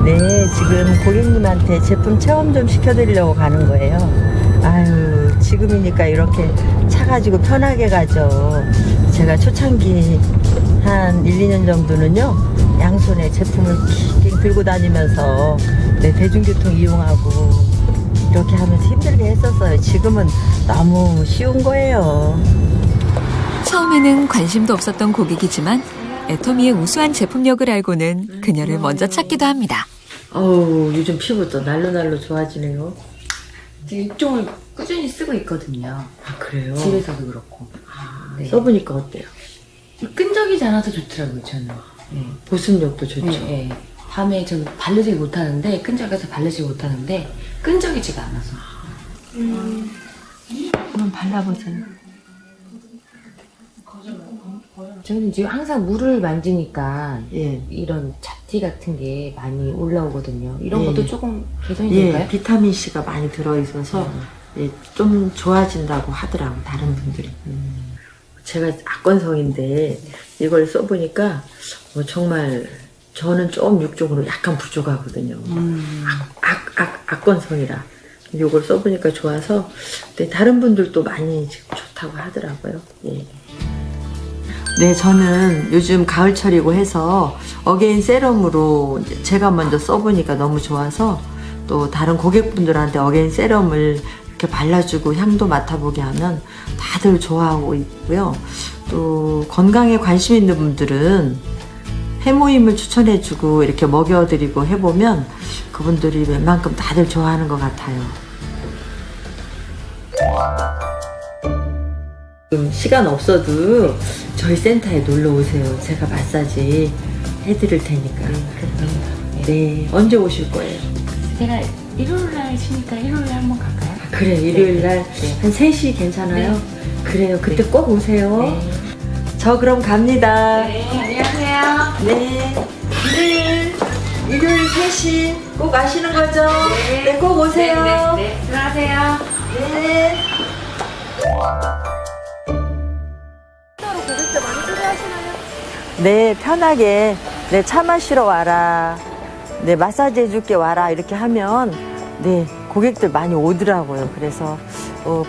네, 지금 고객님한테 제품 체험 좀 시켜드리려고 가는 거예요. 아유, 지금이니까 이렇게 차 가지고 편하게 가죠. 제가 초창기 한 1, 2년 정도는요, 양손에 제품을 낑낑 들고 다니면서 대중교통 이용하고 이렇게 하면서 힘들게 했었어요. 지금은 너무 쉬운 거예요. 처음에는 관심도 없었던 고객이지만 애터미의 우수한 제품력을 알고는 그녀를 먼저 찾기도 합니다. 어우, 요즘 피부도 날로날로 좋아지네요. 육종을 꾸준히 쓰고 있거든요. 아, 그래요? 집에서도 그렇고. 네. 써보니까 어때요? 끈적이지 않아서 좋더라고요, 저는. 네. 보습력도 좋죠. 네. 밤에 저 바르지 못하는데, 끈적여서 바르지 못하는데, 끈적이지가 않아서. 한번 발라보세요. 저는 지금 항상 물을 만지니까 예. 이런 잡티 같은 게 많이 올라오거든요. 이런 예. 것도 조금 개선이 예, 될까요? 비타민C가 많이 들어있어서 예, 좀 좋아진다고 하더라고, 다른 분들이. 제가 악건성인데 이걸 써보니까 정말 저는 좀 육종으로 약간 부족하거든요. 악건성이라. 이걸 써보니까 좋아서 네, 다른 분들도 많이 지금 좋다고 하더라고요. 예. 네, 저는 요즘 가을철이고 해서 어게인 세럼으로 제가 먼저 써보니까 너무 좋아서 또 다른 고객분들한테 어게인 세럼을 이렇게 발라주고 향도 맡아보게 하면 다들 좋아하고 있고요. 또 건강에 관심 있는 분들은 해모임을 추천해주고 이렇게 먹여드리고 해보면 그분들이 웬만큼 다들 좋아하는 것 같아요. 지금 시간 없어도 저희 센터에 놀러 오세요. 제가 마사지 해드릴 테니까. 네, 언제 오실 거예요? 제가 일요일날 쉬니까 일요일날 한번 갈까요? 그래, 일요일날 네. 한 3시 괜찮아요? 그래요, 그때 꼭 오세요. 네. 저 그럼 갑니다. 네, 안녕하세요. 네, 일요일 3시 꼭 아시는 거죠? 네, 꼭 오세요. 네, 들어가세요. 네. 네, 편하게 차 마시러 와라, 마사지 해줄게 와라 이렇게 하면 고객들 많이 오더라고요. 그래서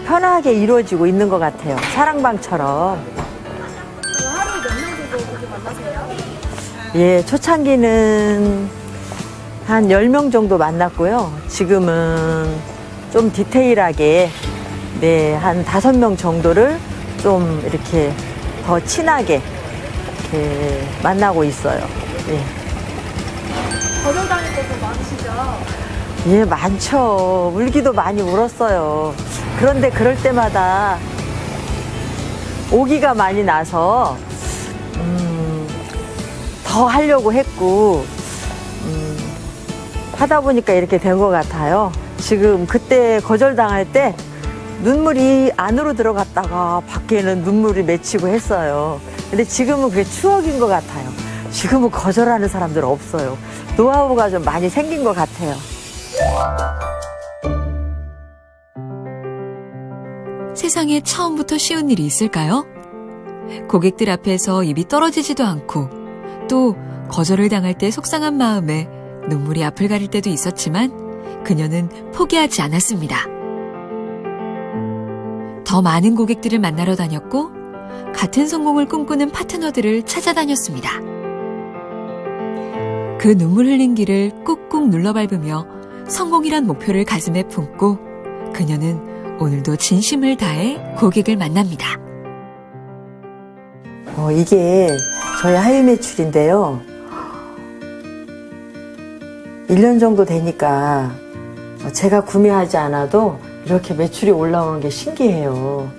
편하게 이루어지고 있는 것 같아요. 사랑방처럼. 하루에 몇 명 정도 고객 만나세요? 예, 초창기는 한 10명 정도 만났고요. 지금은 좀 디테일하게 한 5명 정도를 좀 이렇게 더 친하게 이렇게 만나고 있어요. 예. 거절당할 때도 많으시죠? 예, 많죠. 울기도 많이 울었어요. 그런데 그럴 때마다 오기가 많이 나서 더 하려고 했고 하다 보니까 이렇게 된 것 같아요. 지금 그때 거절당할 때 눈물이 안으로 들어갔다가 밖에는 눈물이 맺히고 했어요. 근데 지금은 그게 추억인 것 같아요. 지금은 거절하는 사람들 없어요. 노하우가 좀 많이 생긴 것 같아요. 세상에 처음부터 쉬운 일이 있을까요? 고객들 앞에서 입이 떨어지지도 않고 또 거절을 당할 때 속상한 마음에 눈물이 앞을 가릴 때도 있었지만 그녀는 포기하지 않았습니다. 더 많은 고객들을 만나러 다녔고 같은 성공을 꿈꾸는 파트너들을 찾아다녔습니다. 그 눈물 흘린 길을 꾹꾹 눌러 밟으며 성공이란 목표를 가슴에 품고 그녀는 오늘도 진심을 다해 고객을 만납니다. 이게 저희 하위 매출인데요. 1년 정도 되니까 제가 구매하지 않아도 이렇게 매출이 올라오는 게 신기해요.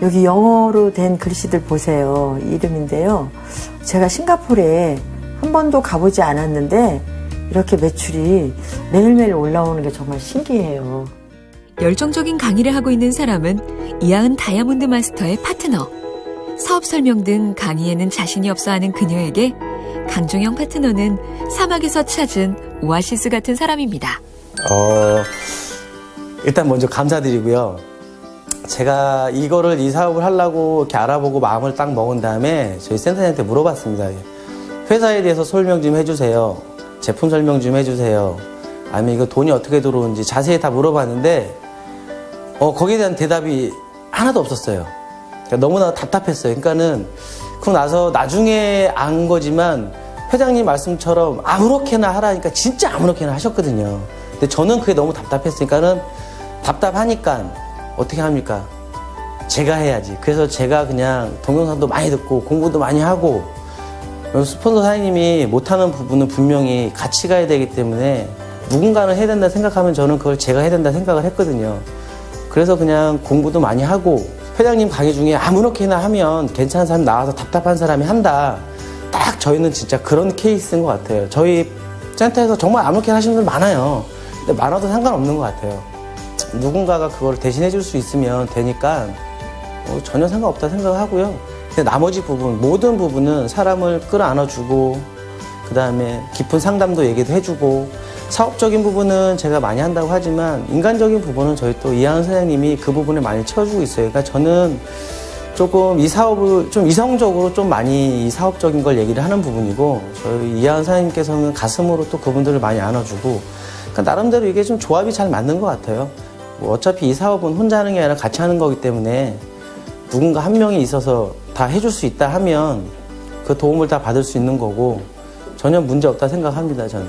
여기 영어로 된 글씨들 보세요. 이름인데요. 제가 싱가포르에 한 번도 가보지 않았는데 이렇게 매출이 매일매일 올라오는 게 정말 신기해요. 열정적인 강의를 하고 있는 사람은 이하은 다이아몬드 마스터의 파트너. 사업 설명 등 강의에는 자신이 없어 하는 그녀에게 강종영 파트너는 사막에서 찾은 오아시스 같은 사람입니다. 일단 먼저 감사드리고요. 제가 이 사업을 하려고 이렇게 알아보고 마음을 딱 먹은 다음에 저희 센터장한테 물어봤습니다. 회사에 대해서 설명 좀 해주세요. 제품 설명 좀 해주세요. 아니면 이거 돈이 어떻게 들어오는지 자세히 다 물어봤는데 거기에 대한 대답이 하나도 없었어요. 그러니까 너무나 답답했어요. 그러니까는 그러고 나서 나중에 안 거지만 회장님 말씀처럼 아무렇게나 하라니까 진짜 아무렇게나 하셨거든요. 근데 저는 그게 너무 답답했으니까는 답답하니까 어떻게 합니까? 제가 해야지. 그래서 제가 그냥 동영상도 많이 듣고 공부도 많이 하고 스폰서 사장님이 못하는 부분은 분명히 같이 가야 되기 때문에 누군가는 해야 된다 생각하면 저는 그걸 제가 해야 된다 생각을 했거든요. 그래서 그냥 공부도 많이 하고 회장님 강의 중에 아무렇게나 하면 괜찮은 사람이 나와서 답답한 사람이 한다. 딱 저희는 진짜 그런 케이스인 것 같아요. 저희 센터에서 정말 아무렇게나 하시는 분들 많아요. 근데 많아도 상관없는 것 같아요. 누군가가 그걸 대신해 줄 수 있으면 되니까 전혀 상관없다 생각을 하고요. 근데 나머지 부분, 모든 부분은 사람을 끌어안아주고 그 다음에 깊은 상담도 얘기도 해주고 사업적인 부분은 제가 많이 한다고 하지만 인간적인 부분은 저희 또 이하은 사장님이 그 부분을 많이 채워주고 있어요. 그러니까 저는 조금 이 사업을 좀 이성적으로 좀 많이 이 사업적인 걸 얘기를 하는 부분이고 저희 이하은 사장님께서는 가슴으로 또 그분들을 많이 안아주고 그러니까 나름대로 이게 좀 조합이 잘 맞는 것 같아요. 뭐 어차피 이 사업은 혼자 하는 게 아니라 같이 하는 거기 때문에 누군가 한 명이 있어서 다 해줄 수 있다 하면 그 도움을 다 받을 수 있는 거고 전혀 문제 없다 생각합니다, 저는.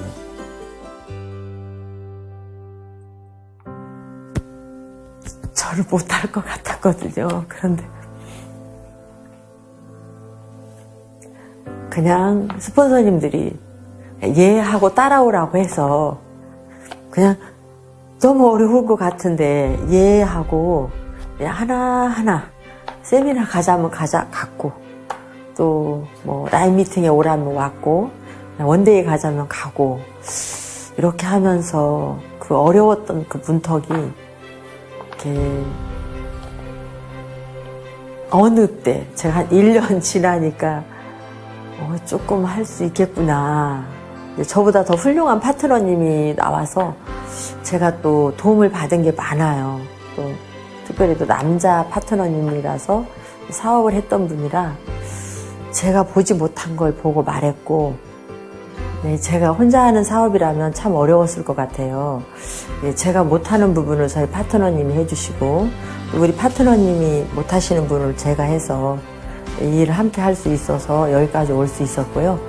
저를 못할 것 같았거든요. 그런데 그냥 스폰서님들이 하고 따라오라고 해서 그냥 너무 어려울 것 같은데 하고 그냥 하나하나 세미나 가자면 갔고 또 뭐 라인 미팅에 오라면 왔고 원데이 가자면 가고 이렇게 하면서 그 어려웠던 그 문턱이 이렇게 어느 때 제가 한 1년 지나니까 조금 할 수 있겠구나. 저보다 더 훌륭한 파트너님이 나와서 제가 또 도움을 받은 게 많아요. 또 특별히 또 남자 파트너님이라서 사업을 했던 분이라 제가 보지 못한 걸 보고 말했고 제가 혼자 하는 사업이라면 참 어려웠을 것 같아요. 제가 못하는 부분을 저희 파트너님이 해주시고 우리 파트너님이 못하시는 분을 제가 해서 이 일을 함께 할 수 있어서 여기까지 올 수 있었고요.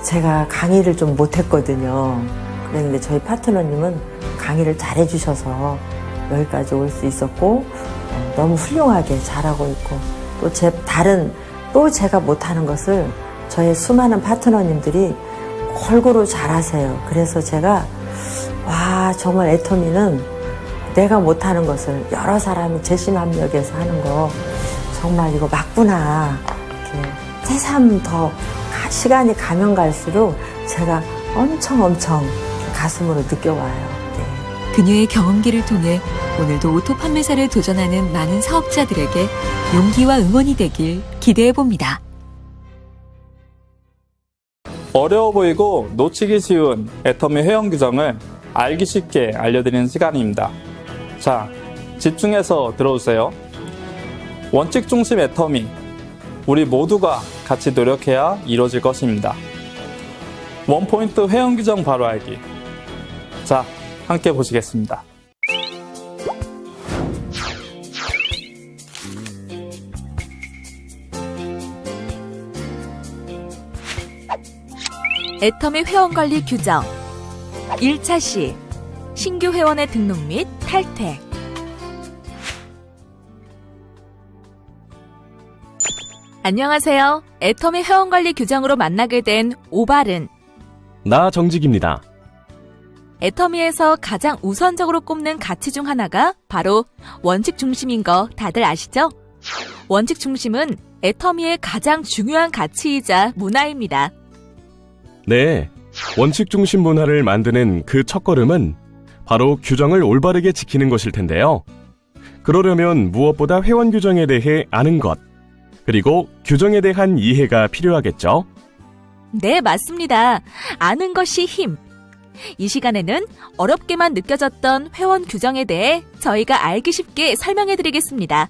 제가 강의를 좀 못했거든요. 그랬는데 저희 파트너님은 강의를 잘 해주셔서 여기까지 올 수 있었고 너무 훌륭하게 잘하고 있고 또 제가 못하는 것을 저의 수많은 파트너님들이 골고루 잘하세요. 그래서 제가 정말 애터미는 내가 못하는 것을 여러 사람이 재심합력해서 하는 거 정말 이거 맞구나. 이렇게 새삼 더 시간이 가면 갈수록 제가 엄청 가슴으로 느껴와요. 네. 그녀의 경험기를 통해 오늘도 오토 판매사를 도전하는 많은 사업자들에게 용기와 응원이 되길 기대해봅니다. 어려워 보이고 놓치기 쉬운 애터미 회원 규정을 알기 쉽게 알려드리는 시간입니다. 자, 집중해서 들어주세요. 원칙 중심 애터미, 우리 모두가 같이 노력해야 이루어질 것입니다. 원포인트 회원 규정 바로 알기. 자, 함께 보시겠습니다. 애터미 회원관리 규정 1차 시 신규 회원의 등록 및 탈퇴. 안녕하세요. 애터미 회원관리 규정으로 만나게 된 오발은 나 정직입니다. 애터미에서 가장 우선적으로 꼽는 가치 중 하나가 바로 원칙 중심인 거 다들 아시죠? 원칙 중심은 애터미의 가장 중요한 가치이자 문화입니다. 네, 원칙 중심 문화를 만드는 그 첫걸음은 바로 규정을 올바르게 지키는 것일 텐데요. 그러려면 무엇보다 회원 규정에 대해 아는 것, 그리고 규정에 대한 이해가 필요하겠죠? 네, 맞습니다. 아는 것이 힘. 이 시간에는 어렵게만 느껴졌던 회원 규정에 대해 저희가 알기 쉽게 설명해드리겠습니다.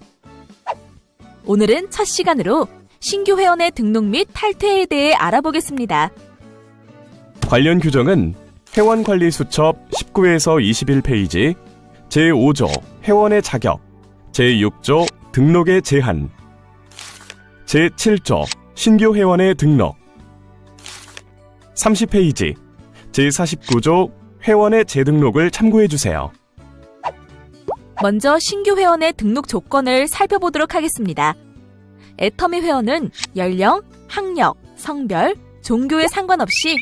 오늘은 첫 시간으로 신규 회원의 등록 및 탈퇴에 대해 알아보겠습니다. 관련 규정은 회원관리수첩 19에서 21페이지, 제5조 회원의 자격, 제6조 등록의 제한, 제7조 신규 회원의 등록, 30페이지 제49조 회원의 재등록을 참고해주세요. 먼저 신규 회원의 등록 조건을 살펴보도록 하겠습니다. 애터미 회원은 연령, 학력, 성별, 종교에 상관없이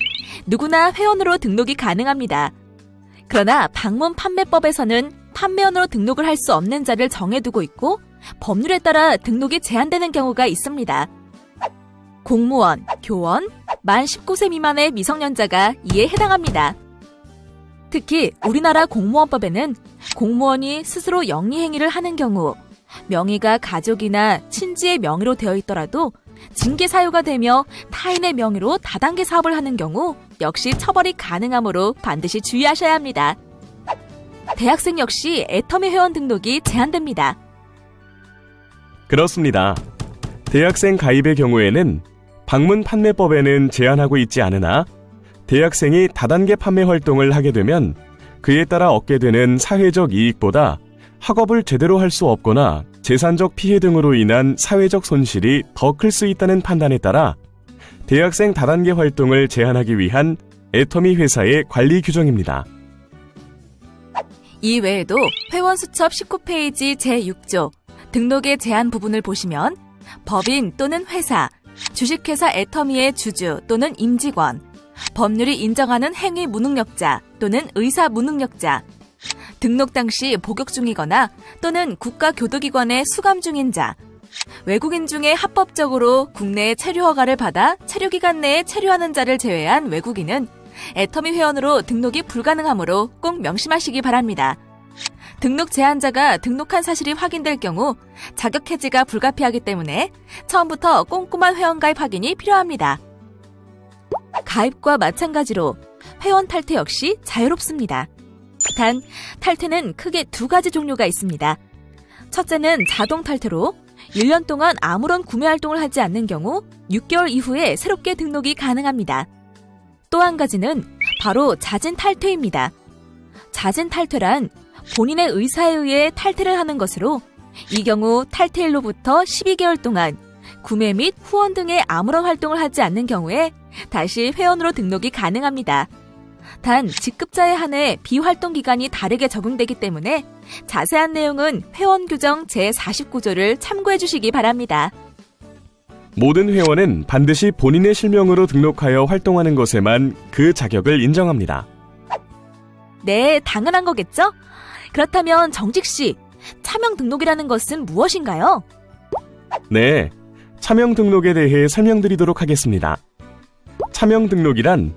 누구나 회원으로 등록이 가능합니다. 그러나 방문 판매법에서는 판매원으로 등록을 할 수 없는 자를 정해두고 있고 법률에 따라 등록이 제한되는 경우가 있습니다. 공무원, 교원, 만 19세 미만의 미성년자가 이에 해당합니다. 특히 우리나라 공무원법에는 공무원이 스스로 영리행위를 하는 경우 명의가 가족이나 친지의 명의로 되어 있더라도 징계 사유가 되며 타인의 명의로 다단계 사업을 하는 경우 역시 처벌이 가능하므로 반드시 주의하셔야 합니다. 대학생 역시 애터미 회원 등록이 제한됩니다. 그렇습니다. 대학생 가입의 경우에는 방문 판매법에는 제한하고 있지 않으나 대학생이 다단계 판매 활동을 하게 되면 그에 따라 얻게 되는 사회적 이익보다 학업을 제대로 할 수 없거나 재산적 피해 등으로 인한 사회적 손실이 더 클 수 있다는 판단에 따라 대학생 다단계 활동을 제한하기 위한 애터미 회사의 관리 규정입니다. 이 외에도 회원수첩 19페이지 제6조 등록의 제한 부분을 보시면 법인 또는 회사, 주식회사 애터미의 주주 또는 임직원, 법률이 인정하는 행위 무능력자 또는 의사 무능력자, 등록 당시 복역 중이거나 또는 국가교도기관의 수감 중인 자, 외국인 중에 합법적으로 국내에 체류 허가를 받아 체류기간 내에 체류하는 자를 제외한 외국인은 애터미 회원으로 등록이 불가능하므로 꼭 명심하시기 바랍니다. 등록 제한자가 등록한 사실이 확인될 경우 자격 해지가 불가피하기 때문에 처음부터 꼼꼼한 회원가입 확인이 필요합니다. 가입과 마찬가지로 회원 탈퇴 역시 자유롭습니다. 단, 탈퇴는 크게 두 가지 종류가 있습니다. 첫째는 자동 탈퇴로 1년 동안 아무런 구매 활동을 하지 않는 경우 6개월 이후에 새롭게 등록이 가능합니다. 또 한 가지는 바로 자진 탈퇴입니다. 자진 탈퇴란 본인의 의사에 의해 탈퇴를 하는 것으로 이 경우 탈퇴일로부터 12개월 동안 구매 및 후원 등의 아무런 활동을 하지 않는 경우에 다시 회원으로 등록이 가능합니다. 단 직급자에 한해 비활동 기간이 다르게 적용되기 때문에 자세한 내용은 회원 규정 제49조를 참고해 주시기 바랍니다. 모든 회원은 반드시 본인의 실명으로 등록하여 활동하는 것에만 그 자격을 인정합니다. 네, 당연한 거겠죠? 그렇다면 정직씨, 차명 등록이라는 것은 무엇인가요? 네, 차명 등록에 대해 설명드리도록 하겠습니다. 차명 등록이란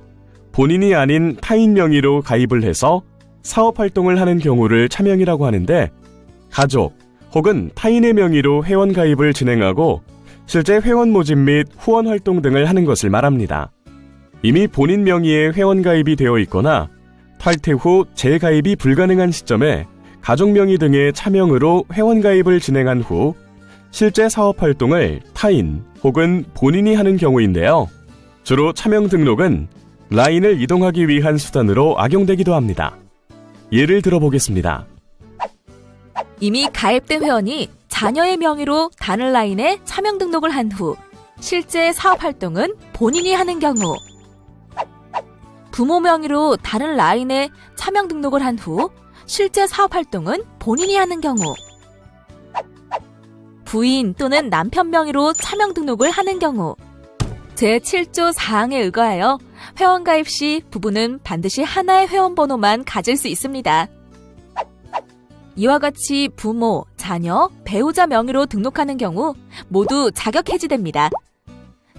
본인이 아닌 타인 명의로 가입을 해서 사업활동을 하는 경우를 차명이라고 하는데 가족 혹은 타인의 명의로 회원 가입을 진행하고 실제 회원 모집 및 후원 활동 등을 하는 것을 말합니다. 이미 본인 명의의 회원 가입이 되어 있거나 탈퇴 후 재가입이 불가능한 시점에 가족 명의 등의 차명으로 회원 가입을 진행한 후 실제 사업 활동을 타인 혹은 본인이 하는 경우인데요. 주로 차명 등록은 라인을 이동하기 위한 수단으로 악용되기도 합니다. 예를 들어보겠습니다. 이미 가입된 회원이 자녀의 명의로 다른 라인에 차명 등록을 한 후 실제 사업 활동은 본인이 하는 경우, 부모 명의로 다른 라인에 차명 등록을 한 후 실제 사업 활동은 본인이 하는 경우, 부인 또는 남편 명의로 차명 등록을 하는 경우, 제7조 4항에 의거하여 회원가입 시 부부는 반드시 하나의 회원번호만 가질 수 있습니다. 이와 같이 부모, 자녀, 배우자 명의로 등록하는 경우 모두 자격 해지됩니다.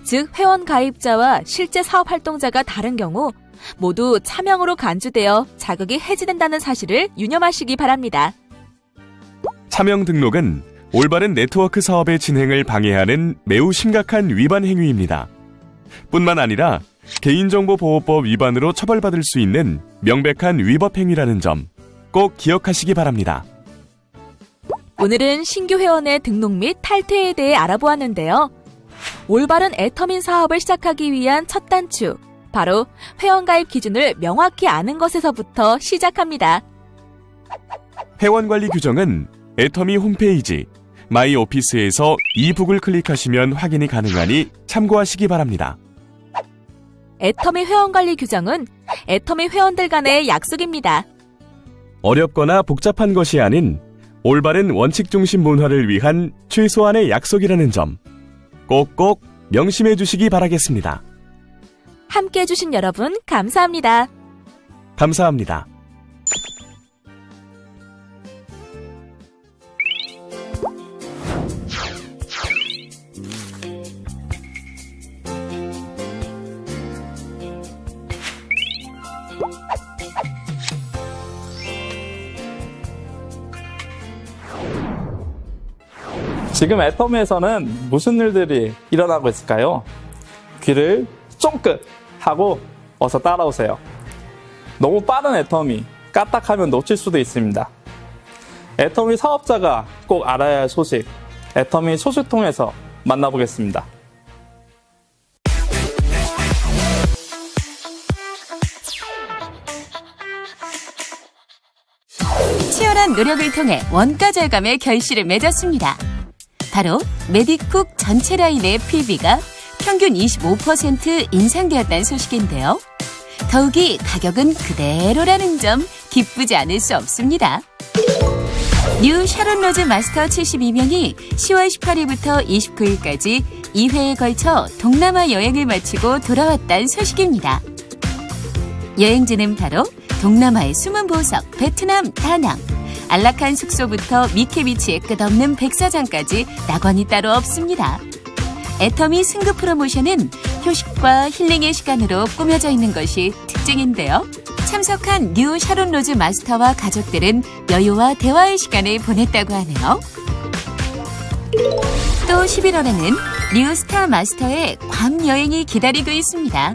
즉 회원 가입자와 실제 사업 활동자가 다른 경우 모두 차명으로 간주되어 자격이 해지된다는 사실을 유념하시기 바랍니다. 차명 등록은 올바른 네트워크 사업의 진행을 방해하는 매우 심각한 위반 행위입니다. 뿐만 아니라 개인정보보호법 위반으로 처벌받을 수 있는 명백한 위법 행위라는 점 꼭 기억하시기 바랍니다. 오늘은 신규 회원의 등록 및 탈퇴에 대해 알아보았는데요. 올바른 애터민 사업을 시작하기 위한 첫 단추, 바로 회원가입 기준을 명확히 아는 것에서부터 시작합니다. 회원관리 규정은 애터미 홈페이지 마이 오피스에서 이북을 클릭하시면 확인이 가능하니 참고하시기 바랍니다. 애터미 회원관리 규정은 애터미 회원들 간의 약속입니다. 어렵거나 복잡한 것이 아닌 올바른 원칙 중심 문화를 위한 최소한의 약속이라는 점 꼭꼭 명심해 주시기 바라겠습니다. 함께 해주신 여러분 감사합니다. 감사합니다. 지금 애터미에서는 무슨 일들이 일어나고 있을까요? 귀를 쫑긋 하고 어서 따라오세요. 너무 빠른 애터미, 까딱하면 놓칠 수도 있습니다. 애터미 사업자가 꼭 알아야 할 소식, 애터미 소식통에서 만나보겠습니다. 치열한 노력을 통해 원가 절감의 결실을 맺었습니다. 바로 메디쿡 전체 라인의 PB가 평균 25% 인상되었다는 소식인데요. 더욱이 가격은 그대로라는 점 기쁘지 않을 수 없습니다. 뉴 샤론 로즈 마스터 72명이 10월 18일부터 29일까지 2회에 걸쳐 동남아 여행을 마치고 돌아왔다는 소식입니다. 여행지는 바로 동남아의 숨은 보석 베트남 다낭. 안락한 숙소부터 미케비치의 끝없는 백사장까지 낙원이 따로 없습니다. 애터미 승급 프로모션은 휴식과 힐링의 시간으로 꾸며져 있는 것이 특징인데요. 참석한 뉴 샤론 로즈 마스터와 가족들은 여유와 대화의 시간을 보냈다고 하네요. 또 11월에는 뉴 스타 마스터의 괌 여행이 기다리고 있습니다.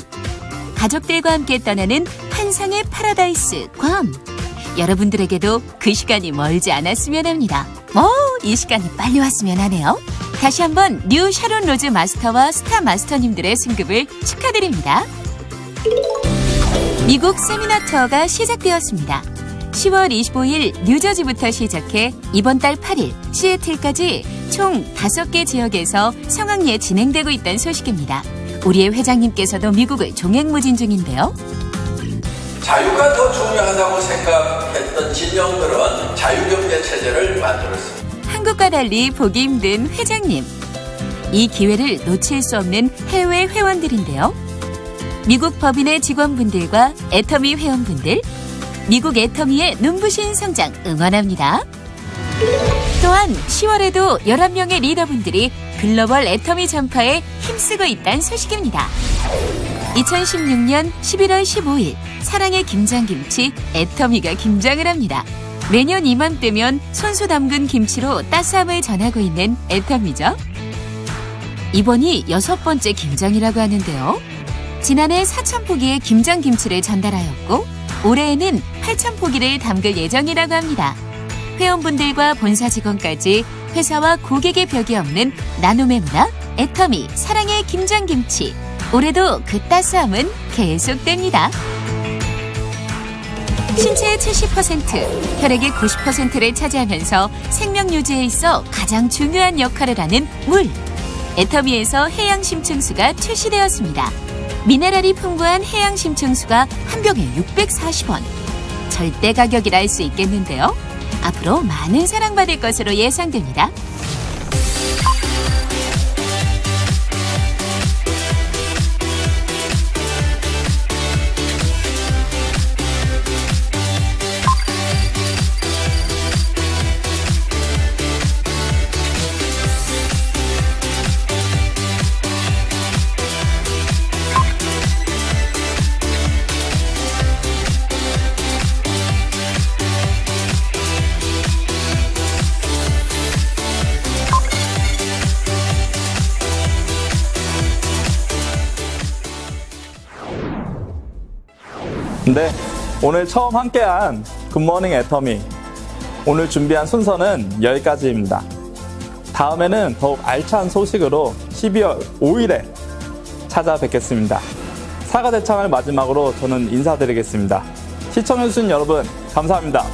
가족들과 함께 떠나는 환상의 파라다이스 괌. 여러분들에게도 그 시간이 멀지 않았으면 합니다. 이 시간이 빨리 왔으면 하네요. 다시 한번 뉴 샤론 로즈 마스터와 스타 마스터님들의 승급을 축하드립니다. 미국 세미나 투어가 시작되었습니다. 10월 25일 뉴저지부터 시작해 이번 달 8일 시애틀까지 총 5개 지역에서 성황리에 진행되고 있다는 소식입니다. 우리의 회장님께서도 미국을 종횡무진 중인데요. 자유가 더 중요하다고 생각했던 진영들은 자유경제 체제를 만들었습니다. 한국과 달리 보기 힘든 회장님. 이 기회를 놓칠 수 없는 해외 회원들인데요. 미국 법인의 직원분들과 애터미 회원분들, 미국 애터미의 눈부신 성장 응원합니다. 또한 10월에도 11명의 리더분들이 글로벌 애터미 전파에 힘쓰고 있다는 소식입니다. 2016년 11월 15일 사랑의 김장김치 애터미가 김장을 합니다. 매년 이맘때면 손수 담근 김치로 따스함을 전하고 있는 애터미죠. 이번이 6번째 김장이라고 하는데요. 지난해 4,000포기의 김장김치를 전달하였고 올해에는 8,000포기를 담글 예정이라고 합니다. 회원분들과 본사 직원까지 회사와 고객의 벽이 없는 나눔의 문화 애터미 사랑의 김장김치. 올해도 그 따스함은 계속됩니다. 신체의 70%, 혈액의 90%를 차지하면서 생명 유지에 있어 가장 중요한 역할을 하는 물. 애터미에서 해양 심층수가 출시되었습니다. 미네랄이 풍부한 해양 심층수가 한 병에 640원. 절대 가격이라 할 수 있겠는데요. 앞으로 많은 사랑받을 것으로 예상됩니다. 네, 오늘 처음 함께한 굿모닝 애터미. 오늘 준비한 순서는 여기까지입니다. 다음에는 더욱 알찬 소식으로 12월 5일에 찾아뵙겠습니다. 사과대창을 마지막으로 저는 인사드리겠습니다. 시청해주신 여러분, 감사합니다.